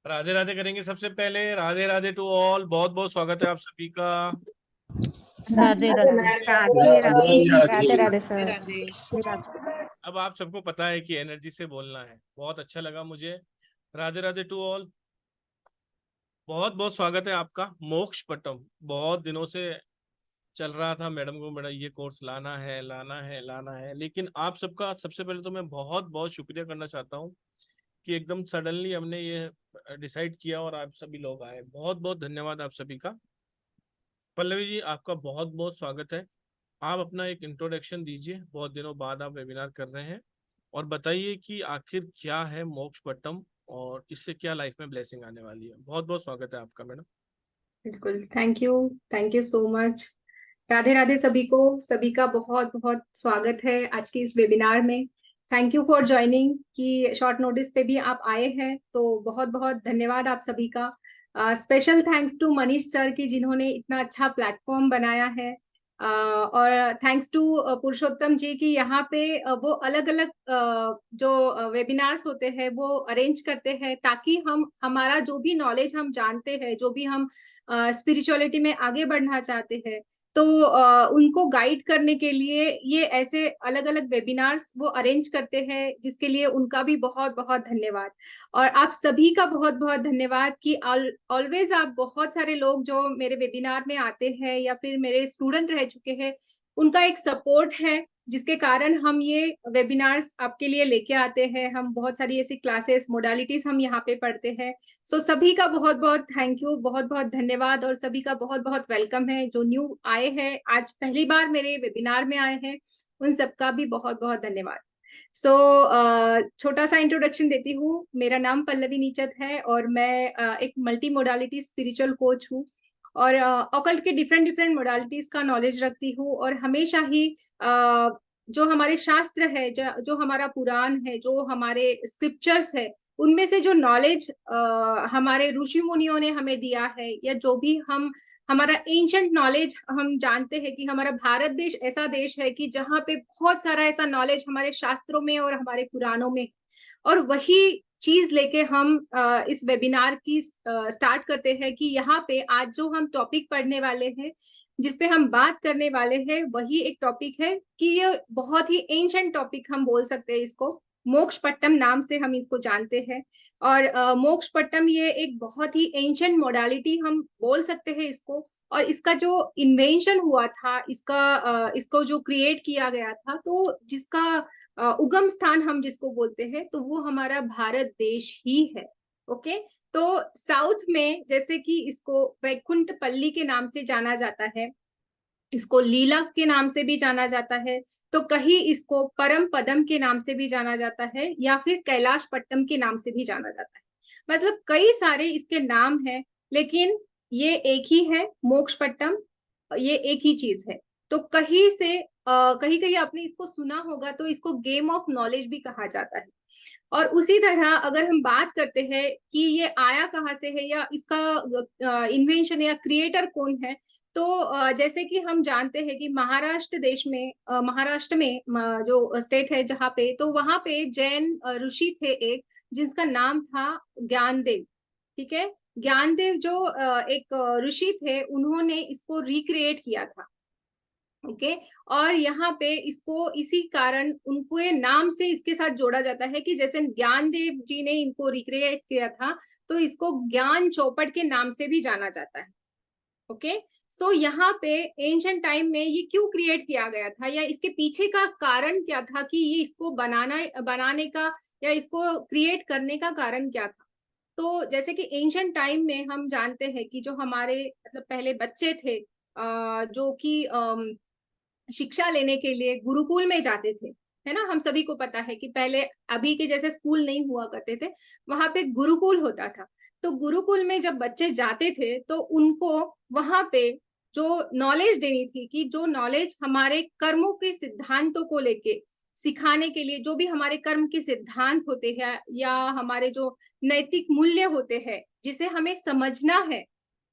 राधे राधे करेंगे। सबसे पहले राधे राधे टू ऑल, बहुत बहुत स्वागत है आप सभी का। राधे राधे। राधे राधे। राधे राधे सर। राधे। अब आप सबको पता है कि एनर्जी से बोलना है, बहुत अच्छा लगा मुझे। राधे राधे टू ऑल, बहुत बहुत स्वागत है आपका। मोक्ष पट्टम बहुत दिनों से चल रहा था, मैडम को बड़ा ये कोर्स लाना है लाना है लाना है, लेकिन आप सबका सबसे पहले तो मैं बहुत बहुत शुक्रिया करना चाहता हूँ कि एकदम सडनली हमने ये डिसाइड किया और आप सभी लोग आए। बहुत बहुत धन्यवाद आप सभी का। पल्लवी जी, आपका बहुत बहुत स्वागत है। आप अपना एक इंट्रोडक्शन दीजिए, बहुत दिनों बाद आप वेबिनार कर रहे हैं, और बताइए कि आखिर क्या है मोक्ष पट्टम और इससे क्या लाइफ में ब्लेसिंग आने वाली है। बहुत बहुत स्वागत है आपका मैडम। बिल्कुल, thank you so much. Radhe Radhe सभी का बहुत बहुत स्वागत है आज की इस वेबिनार में। थैंक यू फॉर ज्वाइनिंग, कि शॉर्ट नोटिस पे भी आप आए हैं, तो बहुत बहुत धन्यवाद आप सभी का। Special thanks to Manish sir की, जिन्होंने इतना अच्छा प्लेटफॉर्म बनाया है। और थैंक्स टू पुरुषोत्तम जी की, यहाँ पे वो अलग अलग जो वेबिनार्स होते हैं वो अरेंज करते हैं, ताकि हम हमारा जो भी नॉलेज हम जानते हैं, जो भी हम स्पिरिचुअलिटी में आगे बढ़ना चाहते हैं, तो उनको गाइड करने के लिए ये ऐसे अलग अलग वेबिनार्स वो अरेंज करते हैं, जिसके लिए उनका भी बहुत बहुत धन्यवाद। और आप सभी का बहुत बहुत धन्यवाद कि ऑलवेज आप बहुत सारे लोग जो मेरे वेबिनार में आते हैं या फिर मेरे स्टूडेंट रह चुके हैं, उनका एक सपोर्ट है, जिसके कारण हम ये वेबिनार्स आपके लिए लेके आते हैं। हम बहुत सारी ऐसी क्लासेस मोडालिटीज हम यहाँ पे पढ़ते हैं। सो सभी का बहुत बहुत थैंक यू, बहुत बहुत धन्यवाद, और सभी का बहुत बहुत वेलकम है। जो न्यू आए हैं, आज पहली बार मेरे वेबिनार में आए हैं, उन सबका भी बहुत बहुत धन्यवाद। सो छोटा सा इंट्रोडक्शन देती हूँ। मेरा नाम पल्लवी नीचत है, और मैं एक मल्टी मोडालिटी स्पिरिचुअल कोच हूँ, और ऑकल्ट के डिफरेंट डिफरेंट मोडालिटीज का नॉलेज रखती हूँ। और हमेशा ही जो हमारे शास्त्र है, जो हमारा पुराण है, जो हमारे स्क्रिप्चर्स है, उनमें से जो नॉलेज हमारे ऋषि मुनियों ने हमें दिया है, या जो भी हम हमारा एंशंट नॉलेज, हम जानते हैं कि हमारा भारत देश ऐसा देश है कि जहाँ पे बहुत सारा ऐसा नॉलेज हमारे शास्त्रों में और हमारे पुराणों में, और वही चीज लेके हम इस वेबिनार की स्टार्ट करते हैं। कि यहाँ पे आज जो हम टॉपिक पढ़ने वाले हैं, जिसपे हम बात करने वाले हैं, वही एक टॉपिक है कि ये बहुत ही एंशंट टॉपिक हम बोल सकते हैं इसको। मोक्ष पट्टम नाम से हम इसको जानते हैं। और मोक्ष पट्टम ये एक बहुत ही एंशंट मोडालिटी हम बोल सकते हैं इसको। और इसका जो इन्वेंशन हुआ था, इसको जो क्रिएट किया गया था, तो जिसका उगम स्थान हम जिसको बोलते हैं, तो वो हमारा भारत देश ही है। ओके। तो साउथ में जैसे कि इसको वैकुंठ पल्ली के नाम से जाना जाता है, इसको लीला के नाम से भी जाना जाता है, तो कहीं इसको परम पदम के नाम से भी जाना जाता है, या फिर कैलाश पट्टम के नाम से भी जाना जाता है। मतलब कई सारे इसके नाम हैं, लेकिन ये एक ही है, मोक्ष पट्टम। ये एक ही चीज है। तो कहीं से कहीं कहीं आपने इसको सुना होगा, तो इसको गेम ऑफ नॉलेज भी कहा जाता है। और उसी तरह अगर हम बात करते हैं कि ये आया कहाँ से है, या इसका इन्वेंशन या क्रिएटर कौन है, तो जैसे कि हम जानते हैं कि महाराष्ट्र देश में, महाराष्ट्र में जो स्टेट है जहाँ पे, तो वहां पे जैन ऋषि थे एक, जिसका नाम था ज्ञानदेव। ठीक है। ज्ञानदेव जो एक ऋषि थे, उन्होंने इसको रिक्रिएट किया था। ओके। और यहाँ पे इसको इसी कारण उनको ये नाम से इसके साथ जोड़ा जाता है, कि जैसे ज्ञानदेव जी ने इनको रिक्रिएट किया था, तो इसको ज्ञान चौपट के नाम से भी जाना जाता है। ओके। सो यहाँ पे एंशिएंट टाइम में ये क्यों क्रिएट किया गया था, या इसके पीछे का कारण क्या था, कि ये इसको बनाने का, या इसको क्रिएट करने का कारण क्या था। तो जैसे कि एंशिएंट टाइम में हम जानते हैं कि जो हमारे मतलब पहले बच्चे थे, जो कि शिक्षा लेने के लिए गुरुकुल में जाते थे, है ना। हम सभी को पता है कि पहले अभी के जैसे स्कूल नहीं हुआ करते थे, वहां पे गुरुकुल होता था। तो गुरुकुल में जब बच्चे जाते थे, तो उनको वहां पे जो नॉलेज देनी थी, कि जो नॉलेज हमारे कर्मों के सिद्धांतों को लेके सिखाने के लिए, जो भी हमारे कर्म के सिद्धांत होते हैं, या हमारे जो नैतिक मूल्य होते हैं, जिसे हमें समझना है,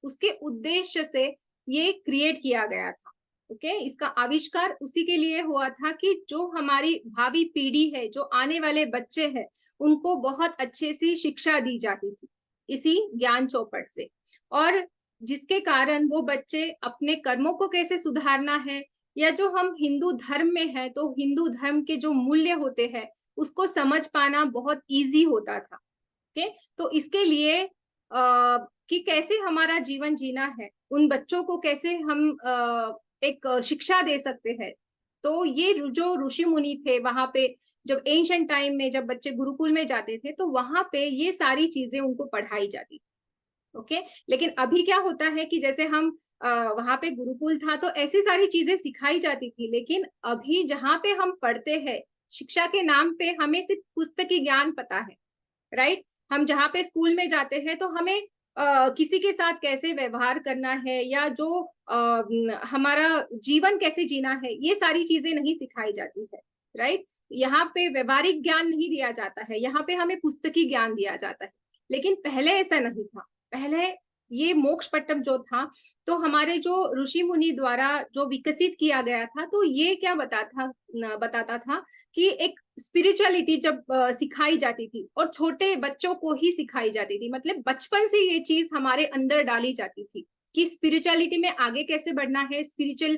उसके उद्देश्य से ये क्रिएट किया गया था। ओके। इसका आविष्कार उसी के लिए हुआ था, कि जो हमारी भावी पीढ़ी है, जो आने वाले बच्चे हैं, उनको बहुत अच्छे से शिक्षा दी जाती थी। इसी ज्ञान चौपट से, और जिसके कारण वो बच्चे अपने कर्मों को कैसे सुधारना है, या जो हम हिंदू धर्म में है तो हिंदू धर्म के जो मूल्य होते हैं उसको समझ पाना बहुत इजी होता था। ओके, तो इसके लिए कि कैसे हमारा जीवन जीना है, उन बच्चों को कैसे हम एक शिक्षा दे सकते हैं, तो ये जो ऋषि मुनि थे वहां पे, जब एंशिएंट टाइम में जब बच्चे गुरुकुल में जाते थे तो वहां पे ये सारी चीजें उनको पढ़ाई जाती। ओके, लेकिन अभी क्या होता है कि जैसे हम वहां पे गुरुकुल था तो ऐसी सारी चीजें सिखाई जाती थी, लेकिन अभी जहाँ पे हम पढ़ते हैं शिक्षा के नाम पे हमें सिर्फ पुस्तकी ज्ञान पता है, राइट। हम जहाँ पे स्कूल में जाते हैं तो हमें किसी के साथ कैसे व्यवहार करना है, या जो हमारा जीवन कैसे जीना है, ये सारी चीजें नहीं सिखाई जाती है, राइट। यहाँ पे व्यवहारिक ज्ञान नहीं दिया जाता है, यहाँ पे हमें पुस्तकी ज्ञान दिया जाता है। लेकिन पहले ऐसा नहीं था। पहले ये मोक्ष पट्टम जो था, तो हमारे जो ऋषि मुनि द्वारा जो विकसित किया गया था, तो ये क्या बताता था कि एक स्पिरिचुअलिटी जब सिखाई जाती थी और छोटे बच्चों को ही सिखाई जाती थी, मतलब बचपन से ये चीज हमारे अंदर डाली जाती थी कि स्पिरिचुअलिटी में आगे कैसे बढ़ना है, स्पिरिचुअल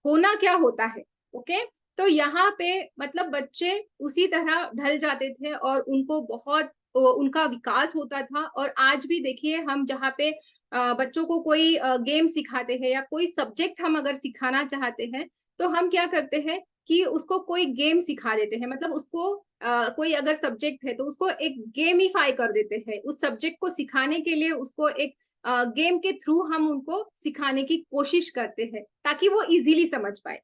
होना क्या होता है। ओके, तो यहाँ पे मतलब बच्चे उसी तरह ढल जाते थे और उनको बहुत उनका विकास होता था। और आज भी देखिए, हम जहाँ पे बच्चों को कोई गेम सिखाते हैं या कोई सब्जेक्ट हम अगर सिखाना चाहते हैं, तो हम क्या करते हैं कि उसको कोई गेम सिखा देते हैं, मतलब उसको कोई अगर सब्जेक्ट है तो उसको एक गेमिफाई कर देते हैं। उस सब्जेक्ट को सिखाने के लिए उसको एक गेम के थ्रू हम उनको सिखाने की कोशिश करते हैं ताकि वो इजीली समझ पाए,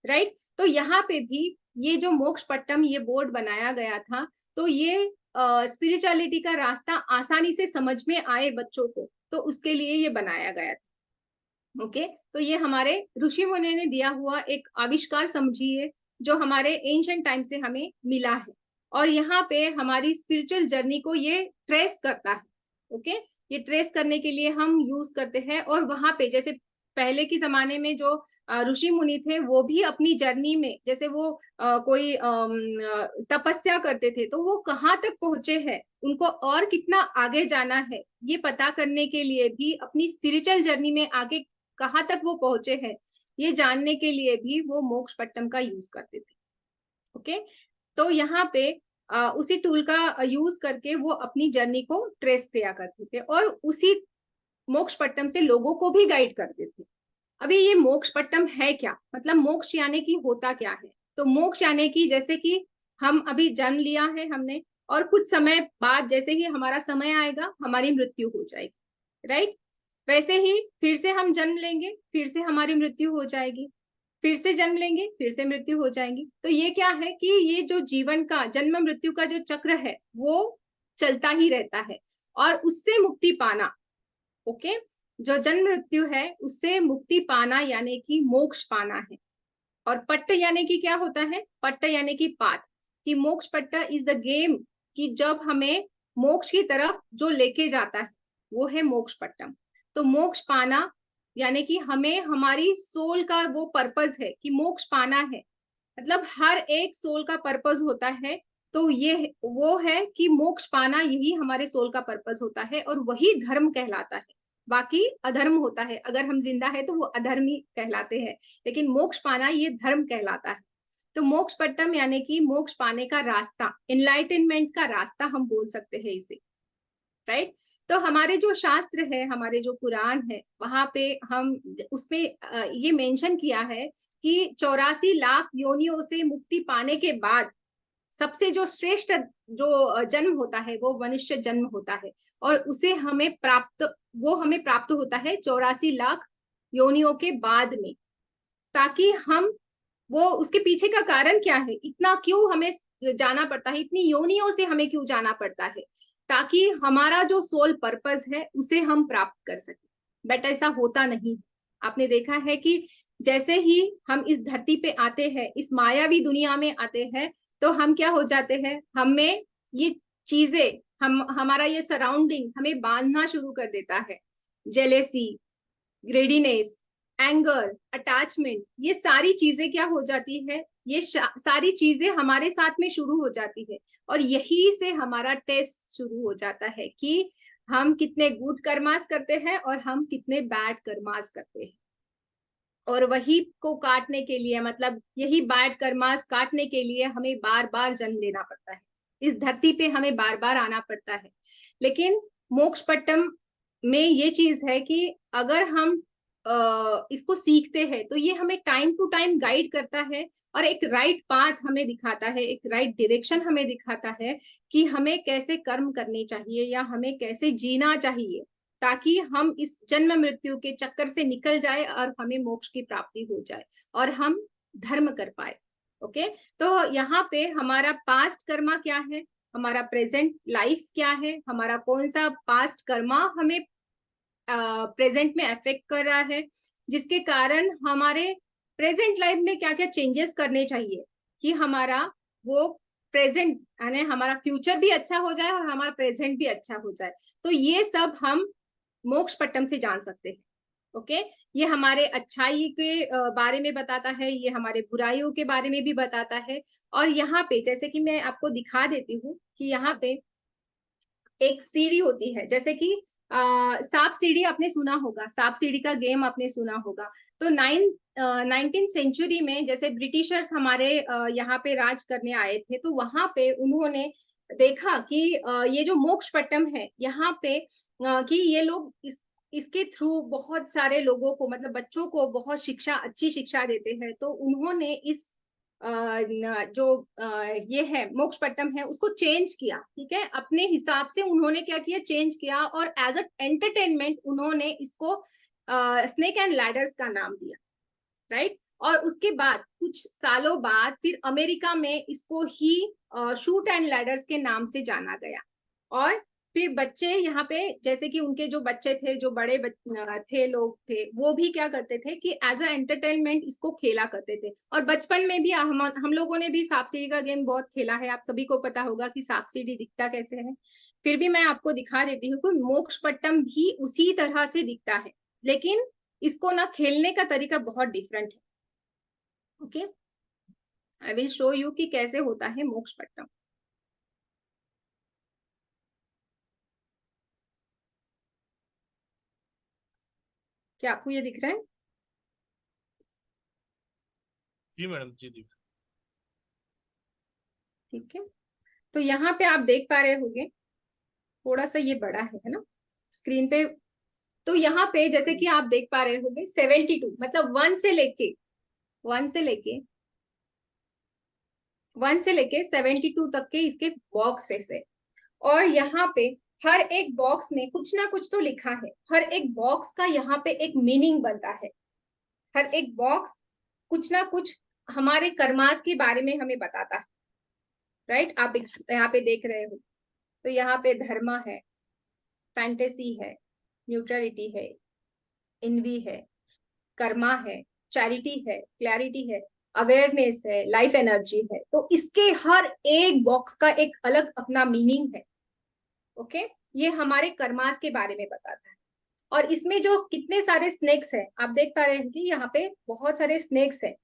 राइट। तो यहाँ पे भी ये जो मोक्ष पट्टम ये बोर्ड बनाया गया था, तो ये स्पिरिचुअलिटी का रास्ता आसानी से समझ में आए बच्चों को, तो उसके लिए ये बनाया गया था। ओके, तो ये हमारे ऋषि मुनि ने दिया हुआ एक आविष्कार समझिए, जो हमारे एंशिएंट टाइम से हमें मिला है, और यहाँ पे हमारी स्पिरिचुअल जर्नी को ये ट्रेस करता है। ओके, ये ट्रेस करने के लिए हम यूज करते हैं। और वहां पे जैसे पहले के जमाने में जो ऋषि मुनि थे, वो भी अपनी जर्नी में जैसे वो कोई तपस्या करते थे, तो वो कहाँ तक पहुंचे हैं, उनको और कितना आगे जाना है, ये पता करने के लिए भी अपनी स्पिरिचुअल जर्नी में आगे कहाँ तक वो पहुंचे हैं, ये जानने के लिए भी वो मोक्ष पट्टम का यूज करते थे। ओके, तो यहाँ पे उसी टूल का यूज करके वो अपनी जर्नी को ट्रेस किया करते थे, और उसी मोक्ष पट्टम से लोगों को भी गाइड करते थे। अभी ये मोक्ष पट्टम है क्या, मतलब मोक्ष यानी कि होता क्या है। तो मोक्ष यानी कि जैसे कि हम अभी जन्म लिया है हमने, और कुछ समय बाद जैसे ही हमारा समय आएगा हमारी मृत्यु हो जाएगी, राइट। वैसे ही फिर से हम जन्म लेंगे, फिर से हमारी मृत्यु हो जाएगी, फिर से जन्म लेंगे, फिर से मृत्यु हो जाएगी। तो ये क्या है कि ये जो जीवन का जन्म मृत्यु का जो चक्र है वो चलता ही रहता है, और उससे मुक्ति पाना, ओके, जो जन्म मृत्यु है उससे मुक्ति पाना यानी कि मोक्ष पाना है। और पट्ट यानी कि क्या होता है, पट्ट यानी कि पाथ, कि मोक्ष पट्ट इज द गेम, कि जब हमें मोक्ष की तरफ जो लेके जाता है वो है मोक्ष पट्टम। तो मोक्ष पाना यानी कि हमें हमारी सोल का वो पर्पस है कि मोक्ष पाना है, मतलब हर एक सोल का पर्पस होता है। तो ये वो है कि मोक्ष पाना, यही हमारे सोल का पर्पस होता है, और वही धर्म कहलाता है। बाकी अधर्म होता है, अगर हम जिंदा है तो वो अधर्मी कहलाते हैं, लेकिन मोक्ष पाना ये धर्म कहलाता है। तो मोक्ष पट्टम यानी कि मोक्ष पाने का रास्ता, एनलाइटनमेंट का रास्ता हम बोल सकते हैं इसे, राइट। तो हमारे जो शास्त्र है, हमारे जो पुराण है, वहां पे हम उसमें ये मेंशन किया है कि 84 लाख योनियों से मुक्ति पाने के बाद सबसे जो श्रेष्ठ जो जन्म होता है वो मनुष्य जन्म होता है, और उसे हमें प्राप्त, वो हमें प्राप्त होता है 84 लाख योनियों के बाद में। ताकि हम वो, उसके पीछे का कारण क्या है, इतना क्यों हमें जाना पड़ता है, इतनी योनियों से हमें क्यों जाना पड़ता है, ताकि हमारा जो सोल पर्पस है उसे हम प्राप्त कर सके। बट ऐसा होता नहीं। आपने देखा है कि जैसे ही हम इस धरती पे आते हैं, इस मायावी दुनिया में आते हैं, तो हम क्या हो जाते हैं, हमें ये चीजें, हमारा ये सराउंडिंग हमें बांधना शुरू कर देता है। जेलेसी, ग्रेडीनेस, एंगर, अटैचमेंट, ये सारी चीजें क्या हो जाती है, ये सारी चीजें हमारे साथ में शुरू हो जाती है। और यही से हमारा टेस्ट शुरू हो जाता है कि हम कितने गुड कर्मास करते हैं और हम कितने बैड कर्मास करते हैं। और वही को काटने के लिए, मतलब यही बैड कर्मास काटने के लिए हमें बार बार जन्म लेना पड़ता है, इस धरती पे हमें बार बार आना पड़ता है। लेकिन मोक्ष पट्टम में ये चीज है कि अगर हम इसको सीखते हैं तो ये हमें टाइम टू टाइम गाइड करता है और एक राइट पाथ हमें दिखाता है, एक राइट डायरेक्शन हमें दिखाता है कि हमें कैसे कर्म करने चाहिए या हमें कैसे जीना चाहिए, ताकि हम इस जन्म मृत्यु के चक्कर से निकल जाए और हमें मोक्ष की प्राप्ति हो जाए और हम धर्म कर पाए। ओके, तो यहाँ पे हमारा पास्ट कर्मा क्या है, हमारा प्रेजेंट लाइफ क्या है, हमारा कौन सा पास्ट कर्मा हमें प्रेजेंट में अफेक्ट कर रहा है, जिसके कारण हमारे प्रेजेंट लाइफ में क्या क्या चेंजेस करने चाहिए कि हमारा वो प्रेजेंट यानी हमारा फ्यूचर भी अच्छा हो जाए और हमारा प्रेजेंट भी अच्छा हो जाए। तो ये सब हम मोक्ष पट्टम से जान सकते हैं। ओके, ये हमारे अच्छाई के बारे में बताता है, ये हमारे बुराइयों के बारे में भी बताता है। और यहाँ पे जैसे कि मैं आपको दिखा देती हूँ कि यहाँ पे एक सीढ़ी होती है, जैसे कि सांप सीढ़ी आपने सुना होगा, सांप सीढ़ी का गेम आपने सुना होगा। तो 19th सेंचुरी में जैसे ब्रिटिशर्स हमारे यहाँ पे राज करने आए थे, तो वहां पे उन्होंने देखा कि ये जो मोक्ष पट्टम है यहाँ पे कि ये लोग इसके थ्रू बहुत सारे लोगों को, मतलब बच्चों को बहुत शिक्षा, अच्छी शिक्षा देते हैं। तो उन्होंने इस जो ये है मोक्ष पट्टम है उसको चेंज किया, ठीक है, अपने हिसाब से उन्होंने क्या किया, चेंज किया और एज अ एंटरटेनमेंट उन्होंने इसको स्नेक एंड लैडर्स का नाम दिया, राइट। और उसके बाद कुछ सालों बाद फिर अमेरिका में इसको ही शूट एंड लैडर्स के नाम से जाना गया। और फिर बच्चे यहाँ पे, जैसे कि उनके जो बच्चे थे, जो बड़े थे लोग थे, वो भी क्या करते थे कि एज अ एंटरटेनमेंट इसको खेला करते थे। और बचपन में भी हम लोगों ने भी सांप सीढ़ी का गेम बहुत खेला है, आप सभी को पता होगा कि सांप सीढ़ी दिखता कैसे है। फिर भी मैं आपको दिखा देती हूँ कि मोक्ष पट्टम भी उसी तरह से दिखता है, लेकिन इसको ना खेलने का तरीका बहुत डिफरेंट है। Okay, I will show you कि कैसे होता है मोक्ष पट्टम। क्या आपको ये दिख रहा है? जी मैडम, जी जी। ठीक है, तो यहाँ पे आप देख पा रहे होंगे, थोड़ा सा ये बड़ा है ना स्क्रीन पे। तो यहाँ पे जैसे कि आप देख पा रहे होंगे 72, मतलब वन से लेके 72 तक के इसके बॉक्सेस है। और यहाँ पे हर एक बॉक्स में कुछ ना कुछ तो लिखा है, हर एक बॉक्स का यहाँ पे एक मीनिंग बनता है। हर एक बॉक्स कुछ ना कुछ हमारे कर्मास के बारे में हमें बताता है, राइट। आप यहाँ पे देख रहे हो, तो यहाँ पे धर्म है, फैंटेसी है, न्यूट्रलिटी है, इनवी है, कर्मा है, चैरिटी है, क्लैरिटी है, अवेयरनेस है, लाइफ एनर्जी है। तो इसके हर एक बॉक्स का एक अलग अपना मीनिंग है। ओके, ये हमारे कर्मास के बारे में बताता है। और इसमें जो कितने सारे स्नेक्स हैं, आप देख पा रहे हैं कि यहाँ पे बहुत सारे स्नेक्स हैं।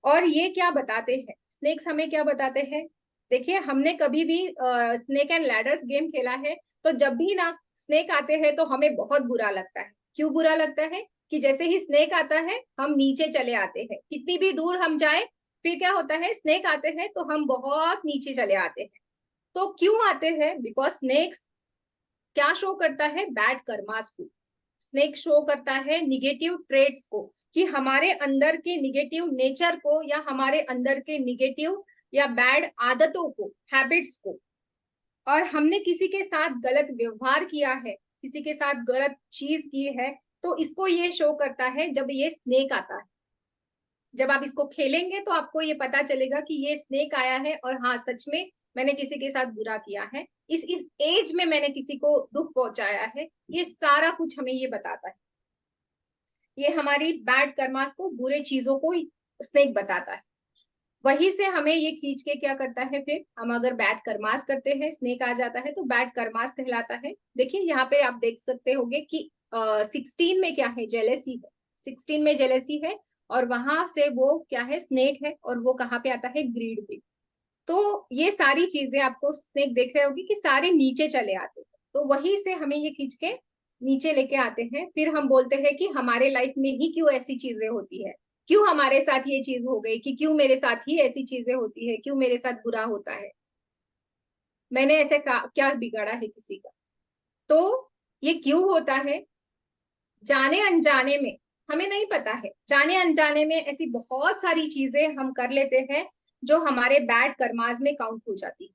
और ये क्या बताते हैं, स्नेक्स हमें क्या बताते हैं? देखिए, हमने कभी भी स्नेक एंड लैडर्स गेम खेला है, तो जब भी ना स्नेक आते हैं तो हमें बहुत बुरा लगता है। क्यों बुरा लगता है? कि जैसे ही स्नेक आता है हम नीचे चले आते हैं, कितनी भी दूर हम जाए, फिर क्या होता है, स्नेक आते हैं तो हम बहुत नीचे चले आते हैं। तो क्यों आते हैं? बिकॉज स्नेक्स क्या शो करता है? बैड कर्मास को। स्नेक शो करता है निगेटिव ट्रेड्स को, कि हमारे अंदर के निगेटिव नेचर को या हमारे अंदर के निगेटिव या बैड आदतों को, हैबिट्स को। और हमने किसी के साथ गलत व्यवहार किया है, किसी के साथ गलत चीज की है, तो इसको ये शो करता है जब ये स्नेक आता है। जब आप इसको खेलेंगे तो आपको ये पता चलेगा कि ये स्नेक आया है और हाँ, सच में मैंने किसी के साथ बुरा किया है, इस एज में मैंने किसी को दुख पहुंचाया है। ये सारा कुछ हमें ये बताता है। ये हमारी बैड कर्मास को, बुरे चीजों को स्नेक बताता है। वही से हमें ये खींच के क्या करता है, फिर हम अगर बैड कर्मास करते हैं, स्नेक आ जाता है तो बैड कर्मास कहलाता है। देखिए यहाँ पे आप देख सकते होंगे कि 16 में क्या है, जेलेसी है। 16 में जेलेसी है और वहां से वो क्या है, स्नेक है। और वो कहाँ पे आता है, ग्रीड पे। तो ये सारी चीजें आपको स्नेक देख रहे होगी कि सारे नीचे चले आते हैं। तो वही से हमें ये खींच के नीचे लेके आते हैं। फिर हम बोलते हैं कि हमारे लाइफ में ही क्यों ऐसी चीजें होती है, क्यों हमारे साथ ये चीज हो गई, कि क्यों मेरे साथ ही ऐसी चीजें होती है, क्यों मेरे साथ बुरा होता है, मैंने ऐसे क्या बिगाड़ा है किसी का। तो ये क्यों होता है, जाने अनजाने में, हमें नहीं पता है, जाने अनजाने में ऐसी बहुत सारी चीजें हम कर लेते हैं जो हमारे बैड कर्मास में काउंट हो जाती है,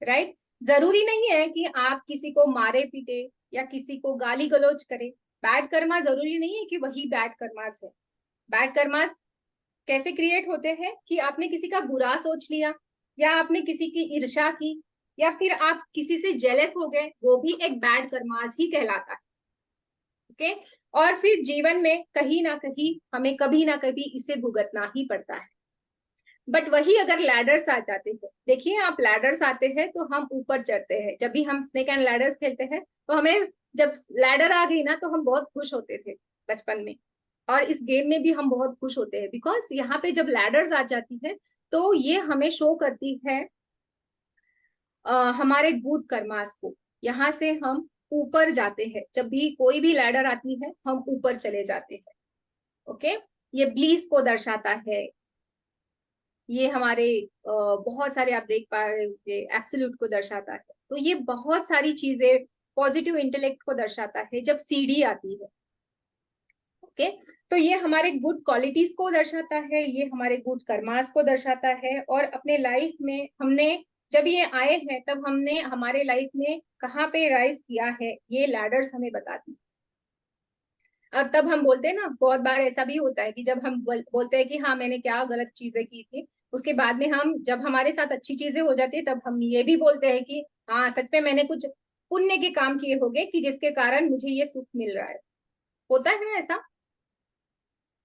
राइट। जरूरी नहीं है कि आप किसी को मारे पीटे या किसी को गाली गलौज करें। बैड कर्मा जरूरी नहीं है कि वही बैड कर्मास है। बैड कर्मास कैसे क्रिएट होते हैं कि आपने किसी का बुरा सोच लिया, या आपने किसी की ईर्ष्या की, या फिर आप किसी से जेलस हो गए, वो भी एक बैड कर्मास ही कहलाता है। ओके, और फिर जीवन में कहीं ना कहीं हमें कभी ना कभी इसे भुगतना ही पड़ता है। बट वही अगर लैडर्स आ जाते हैं, देखिए आप लैडर्स आते हैं तो हम ऊपर चढ़ते हैं। जब भी हम स्नेक एंड लैडर्स खेलते हैं तो हमें जब लैडर आ गई ना तो हम बहुत खुश होते थे बचपन में, और इस गेम में भी हम बहुत खुश होते हैं, बिकॉज यहाँ पे जब लैडर्स आ जाती है तो ये हमें शो करती है हमारे गुड कर्मास को। यहाँ से हम ऊपर जाते हैं, जब भी कोई भी लैडर आती है हम ऊपर चले जाते हैं। ओके, ये ब्लीस को दर्शाता है। ये हमारे बहुत सारे आप देख पा रहे होंगे एब्सोल्यूट को दर्शाता है। तो ये बहुत सारी चीजें, पॉजिटिव इंटेलेक्ट को दर्शाता है जब सीडी आती है। ओके, तो ये हमारे गुड क्वालिटीज को दर्शाता है, ये हमारे गुड कर्मास को दर्शाता है। और अपने लाइफ में हमने जब ये आए हैं तब हमने हमारे लाइफ में कहाँ पे राइज किया है, ये लैडर्स हमें बताती है। और तब हम बोलते हैं ना, बहुत बार ऐसा भी होता है कि जब हम बोलते हैं कि हाँ मैंने क्या गलत चीजें की थी, उसके बाद में हम जब हमारे साथ अच्छी चीजें हो जाती है तब हम ये भी बोलते हैं कि हाँ सच में मैंने कुछ पुण्य के काम किए होंगे कि जिसके कारण मुझे ये सुख मिल रहा है। होता है ना ऐसा।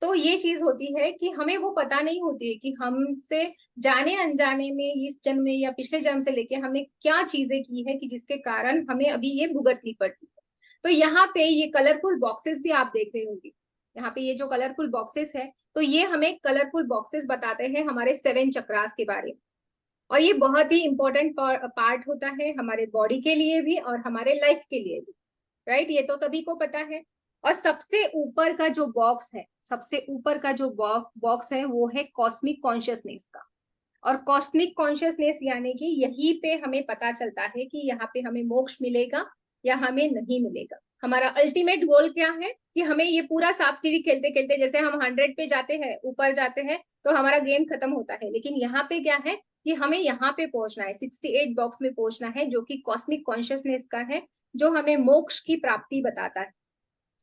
तो ये चीज होती है कि हमें वो पता नहीं होती है कि हमसे जाने अनजाने में इस जन्म में या पिछले जन्म से लेके हमने क्या चीजें की है कि जिसके कारण हमें अभी ये भुगतनी पड़ती है। तो यहाँ पे ये कलरफुल बॉक्सेस भी आप देख रहे होंगे, यहाँ पे ये जो कलरफुल बॉक्सेस है, तो ये हमें कलरफुल बॉक्सेस बताते हैं हमारे 7 चक्रास के बारे में। और ये बहुत ही इंपॉर्टेंट पार्ट होता है हमारे बॉडी के लिए भी और हमारे लाइफ के लिए भी, राइट। ये तो सभी को पता है। और सबसे ऊपर का जो बॉक्स है, सबसे ऊपर का जो बॉक्स है वो है कॉस्मिक कॉन्शियसनेस का। और कॉस्मिक कॉन्शियसनेस यानी कि यही पे हमें पता चलता है कि यहाँ पे हमें मोक्ष मिलेगा या हमें नहीं मिलेगा। हमारा अल्टीमेट गोल क्या है कि हमें ये पूरा सांप सीढ़ी खेलते खेलते, जैसे हम 100 पे जाते हैं, ऊपर जाते हैं तो हमारा गेम खत्म होता है, लेकिन यहाँ पे क्या है कि हमें यहाँ पे पहुंचना है, 68 बॉक्स में पहुंचना है, जो कि कॉस्मिक कॉन्शियसनेस का है, जो हमें मोक्ष की प्राप्ति बताता है।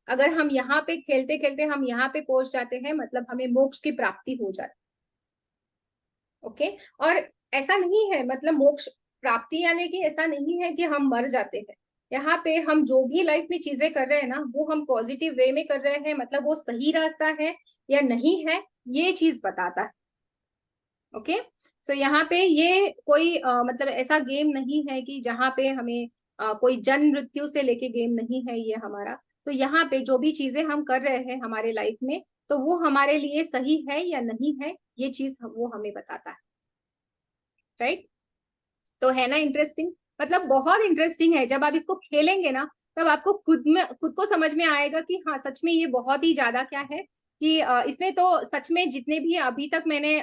अगर हम यहाँ पे खेलते खेलते हम यहाँ पे पहुंच जाते हैं, मतलब हमें मोक्ष की प्राप्ति हो जाती है। ओके, और ऐसा नहीं है, मतलब मोक्ष प्राप्ति यानी कि ऐसा नहीं है कि हम मर जाते हैं। यहाँ पे हम जो भी लाइफ में चीजें कर रहे हैं ना, वो हम पॉजिटिव वे में कर रहे हैं, मतलब वो सही रास्ता है या नहीं है, ये चीज बताता है। ओके, सो यहाँ पे ये कोई मतलब ऐसा गेम नहीं है कि जहाँ पे हमें कोई जन्म मृत्यु से लेके गेम नहीं है ये हमारा। तो यहाँ पे जो भी चीजें हम कर रहे हैं हमारे लाइफ में, तो वो हमारे लिए सही है या नहीं है, ये चीज वो हमें बताता है, राइट। तो है ना इंटरेस्टिंग, मतलब बहुत इंटरेस्टिंग है। जब आप इसको खेलेंगे ना तब आपको खुद को समझ में आएगा कि हाँ सच में ये बहुत ही ज्यादा क्या है कि इसमें तो सच में जितने भी अभी तक मैंने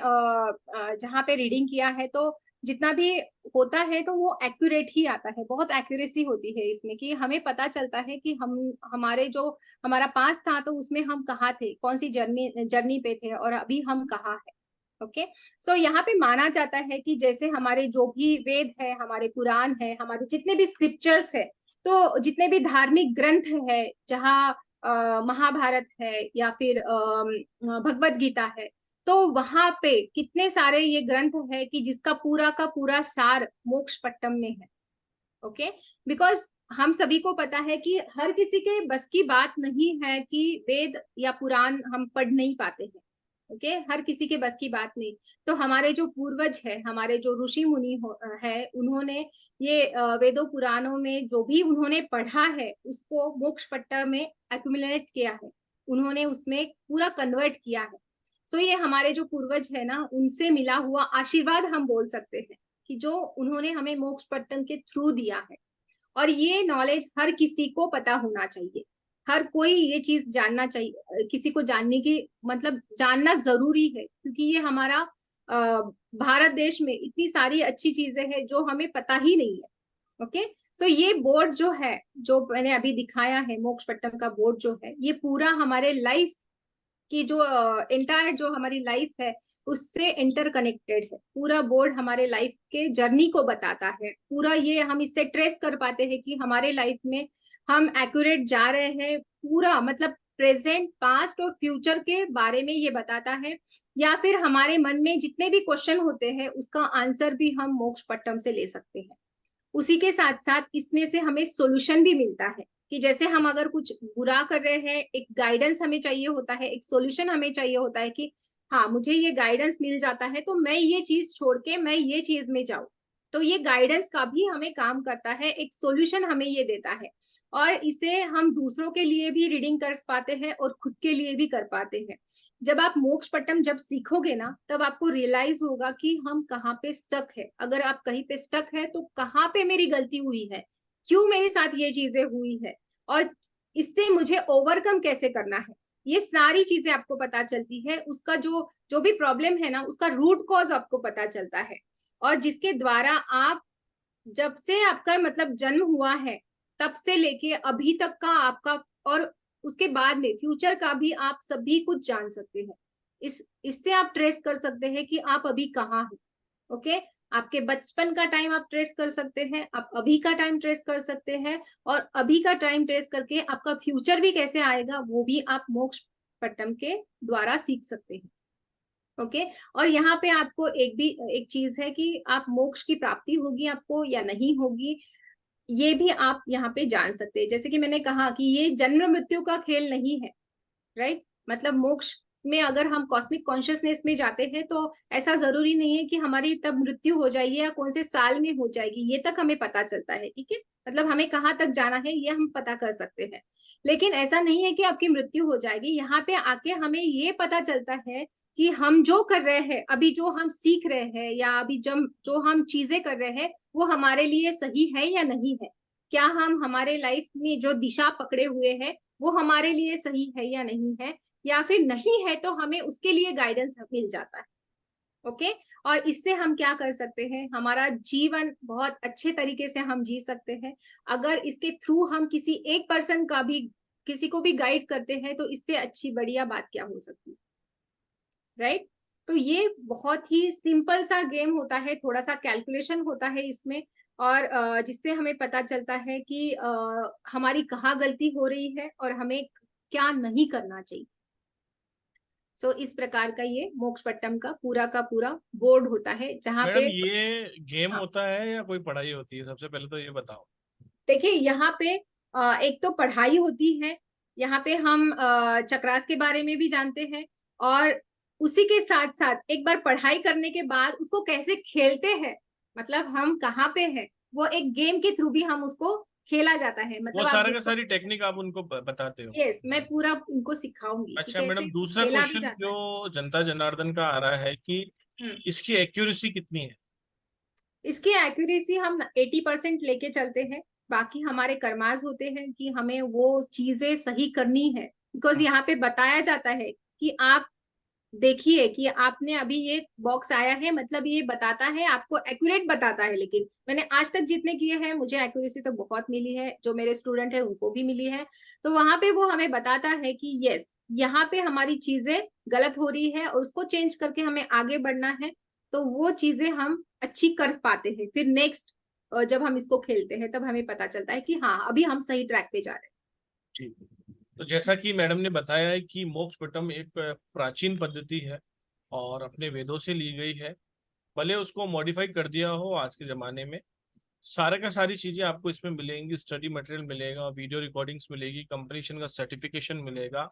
जहाँ पे रीडिंग किया है, तो जितना भी होता है तो वो एक्यूरेट ही आता है, बहुत एक्यूरेसी होती है इसमें, कि हमें पता चलता है कि हम हमारे जो हमारा पास था तो उसमें हम कहाँ थे, कौन सी जर्नी जर्नी पे थे, और अभी हम कहाँ है। ओके, सो यहाँ पे माना जाता है कि जैसे हमारे जो भी वेद है, हमारे पुराण है, हमारे जितने भी स्क्रिप्चर्स है, तो जितने भी धार्मिक ग्रंथ है, जहाँ महाभारत है या फिर भगवत गीता है, तो वहां पे कितने सारे ये ग्रंथ है कि जिसका पूरा का पूरा सार मोक्ष पट्टम में है। ओके, बिकॉज हम सभी को पता है कि हर किसी के बस की बात नहीं है कि वेद या पुराण हम पढ़ नहीं पाते हैं। ओके, हर किसी के बस की बात नहीं। तो हमारे जो पूर्वज है, हमारे जो ऋषि मुनि है, उन्होंने ये वेदों पुराणों में जो भी उन्होंने पढ़ा है उसको मोक्ष पट्टा में एक्यूमुलेट किया है, उन्होंने उसमें पूरा कन्वर्ट किया है। सो ये हमारे जो पूर्वज है ना, उनसे मिला हुआ आशीर्वाद हम बोल सकते हैं कि जो उन्होंने हमें मोक्ष पट्टन के थ्रू दिया है। और ये नॉलेज हर किसी को पता होना चाहिए, हर कोई ये चीज जानना चाहिए, किसी को जानने की मतलब जानना जरूरी है, क्योंकि ये हमारा भारत देश में इतनी सारी अच्छी चीजें हैं जो हमें पता ही नहीं है। ओके, सो ये बोर्ड जो है, जो मैंने अभी दिखाया है, मोक्षपट्टम का बोर्ड जो है, ये पूरा हमारे लाइफ की जो एंटायर जो हमारी लाइफ है उससे इंटरकनेक्टेड है। पूरा बोर्ड हमारे लाइफ के जर्नी को बताता है, पूरा ये हम इससे ट्रेस कर पाते हैं कि हमारे लाइफ में हम एक्यूरेट जा रहे हैं, पूरा मतलब प्रेजेंट, पास्ट और फ्यूचर के बारे में ये बताता है। या फिर हमारे मन में जितने भी क्वेश्चन होते हैं उसका आंसर भी हम मोक्षपट्टम से ले सकते हैं। उसी के साथ साथ इसमें से हमें सॉल्यूशन भी मिलता है कि जैसे हम अगर कुछ बुरा कर रहे हैं, एक गाइडेंस हमें चाहिए होता है, एक सॉल्यूशन हमें चाहिए होता है कि हाँ मुझे ये गाइडेंस मिल जाता है तो मैं ये चीज छोड़ के मैं ये चीज में जाऊं। तो ये गाइडेंस का भी हमें काम करता है, एक सॉल्यूशन हमें ये देता है, और इसे हम दूसरों के लिए भी रीडिंग कर पाते हैं और खुद के लिए भी कर पाते हैं। जब आप मोक्षपट्टम जब सीखोगे ना, तब आपको रियलाइज होगा कि हम कहाँ पे स्टक है। अगर आप कहीं पे स्टक है तो कहाँ पे मेरी गलती हुई है, क्यों मेरे साथ ये चीजें हुई है, और इससे मुझे ओवरकम कैसे करना है, ये सारी चीजें आपको पता चलती है। उसका जो जो भी प्रॉब्लम है ना, उसका रूट कॉज आपको पता चलता है, और जिसके द्वारा आप जब से आपका मतलब जन्म हुआ है तब से लेके अभी तक का आपका, और उसके बाद में फ्यूचर का भी आप सभी कुछ जान सकते हैं। इससे आप ट्रेस कर सकते हैं कि आप अभी कहाँ हैं। ओके, आपके बचपन का टाइम आप ट्रेस कर सकते हैं, आप अभी का टाइम ट्रेस कर सकते हैं, और अभी का टाइम ट्रेस करके आपका फ्यूचर भी कैसे आएगा वो भी आप मोक्ष पट्टम के द्वारा सीख सकते हैं। ओके, और यहाँ पे आपको एक चीज है कि आप मोक्ष की प्राप्ति होगी आपको या नहीं होगी, ये भी आप यहाँ पे जान सकते हैं। जैसे कि मैंने कहा कि ये जन्म मृत्यु का खेल नहीं है, राइट। मतलब मोक्ष में अगर हम कॉस्मिक कॉन्शियसनेस में जाते हैं तो ऐसा जरूरी नहीं है कि हमारी तब मृत्यु हो जाएगी या कौन से साल में हो जाएगी, ये तक हमें पता चलता है, ठीक है। मतलब हमें कहाँ तक जाना है ये हम पता कर सकते हैं, लेकिन ऐसा नहीं है कि आपकी मृत्यु हो जाएगी। यहाँ पे आके हमें ये पता चलता है कि हम जो कर रहे हैं अभी, जो हम सीख रहे हैं या अभी जो हम चीजें कर रहे हैं वो हमारे लिए सही है या नहीं है। क्या हम हमारे लाइफ में जो दिशा पकड़े हुए हैं वो हमारे लिए सही है या नहीं है, या फिर नहीं है तो हमें उसके लिए गाइडेंस मिल जाता है। ओके, और इससे हम क्या कर सकते हैं, हमारा जीवन बहुत अच्छे तरीके से हम जी सकते हैं। अगर इसके थ्रू हम किसी एक पर्सन का भी, किसी को भी गाइड करते हैं तो इससे अच्छी बढ़िया बात क्या हो सकती है, राइट। तो ये बहुत ही सिंपल सा गेम होता है, थोड़ा सा कैलकुलेशन होता है इसमें, और जिससे हमें पता चलता है कि हमारी कहाँ गलती हो रही है और हमें क्या नहीं करना चाहिए। सो इस प्रकार का ये मोक्षपट्टम का पूरा बोर्ड होता है जहाँ मैडम पे, ये गेम हाँ होता है या कोई पढ़ाई होती है, सबसे पहले तो ये बताओ। देखिए यहाँ पे एक तो पढ़ाई होती है, यहाँ पे हम चक्रास के बारे में भी जानते हैं, और उसी के साथ साथ एक बार पढ़ाई करने के बाद उसको कैसे खेलते हैं, मतलब हम कहाँ पे हैं, वो एक गेम के थ्रू भी हम उसको खेला जाता है। वो मतलब आप सारा का जिसको, सारी टेक्निक आप उनको बताते हो? यस, मैं पूरा उनको सिखाऊंगी कि अच्छा कैसे मैडम, इसको दूसरा खेला भी क्वेश्चन जाता जो है। जनता जनार्दन का आ रहा है कि हम्म, इसकी एक्यूरेसी कितनी है? इसकी एक्यूरेसी हम 80% लेके चलते हैं। बाकी हमारे कर्माज होते हैं कि हमें वो चीजें सही करनी है, बिकॉज यहाँ पे बताया जाता है कि आप देखिए कि आपने अभी ये बॉक्स आया है, मतलब ये बताता है आपको, एक्यूरेट बताता है। लेकिन मैंने आज तक जितने किए हैं मुझे एक्यूरेसी तो बहुत मिली है, जो मेरे स्टूडेंट है उनको भी मिली है। तो वहां पे वो हमें बताता है कि यस यहाँ पे हमारी चीजें गलत हो रही है और उसको चेंज करके हमें आगे बढ़ना है। तो वो चीजें हम अच्छी कर पाते हैं, फिर नेक्स्ट जब हम इसको खेलते हैं तब हमें पता चलता है कि हाँ अभी हम सही ट्रैक पे जा रहे हैं। ठीक। तो जैसा कि मैडम ने बताया है कि मोक्षपट्टम एक प्राचीन पद्धति है और अपने वेदों से ली गई है, भले उसको मॉडिफाई कर दिया हो आज के जमाने में। सारे का सारी चीजें आपको इसमें मिलेंगी, स्टडी मटेरियल मिलेगा, वीडियो रिकॉर्डिंग्स मिलेगी, कंपटीशन का सर्टिफिकेशन मिलेगा।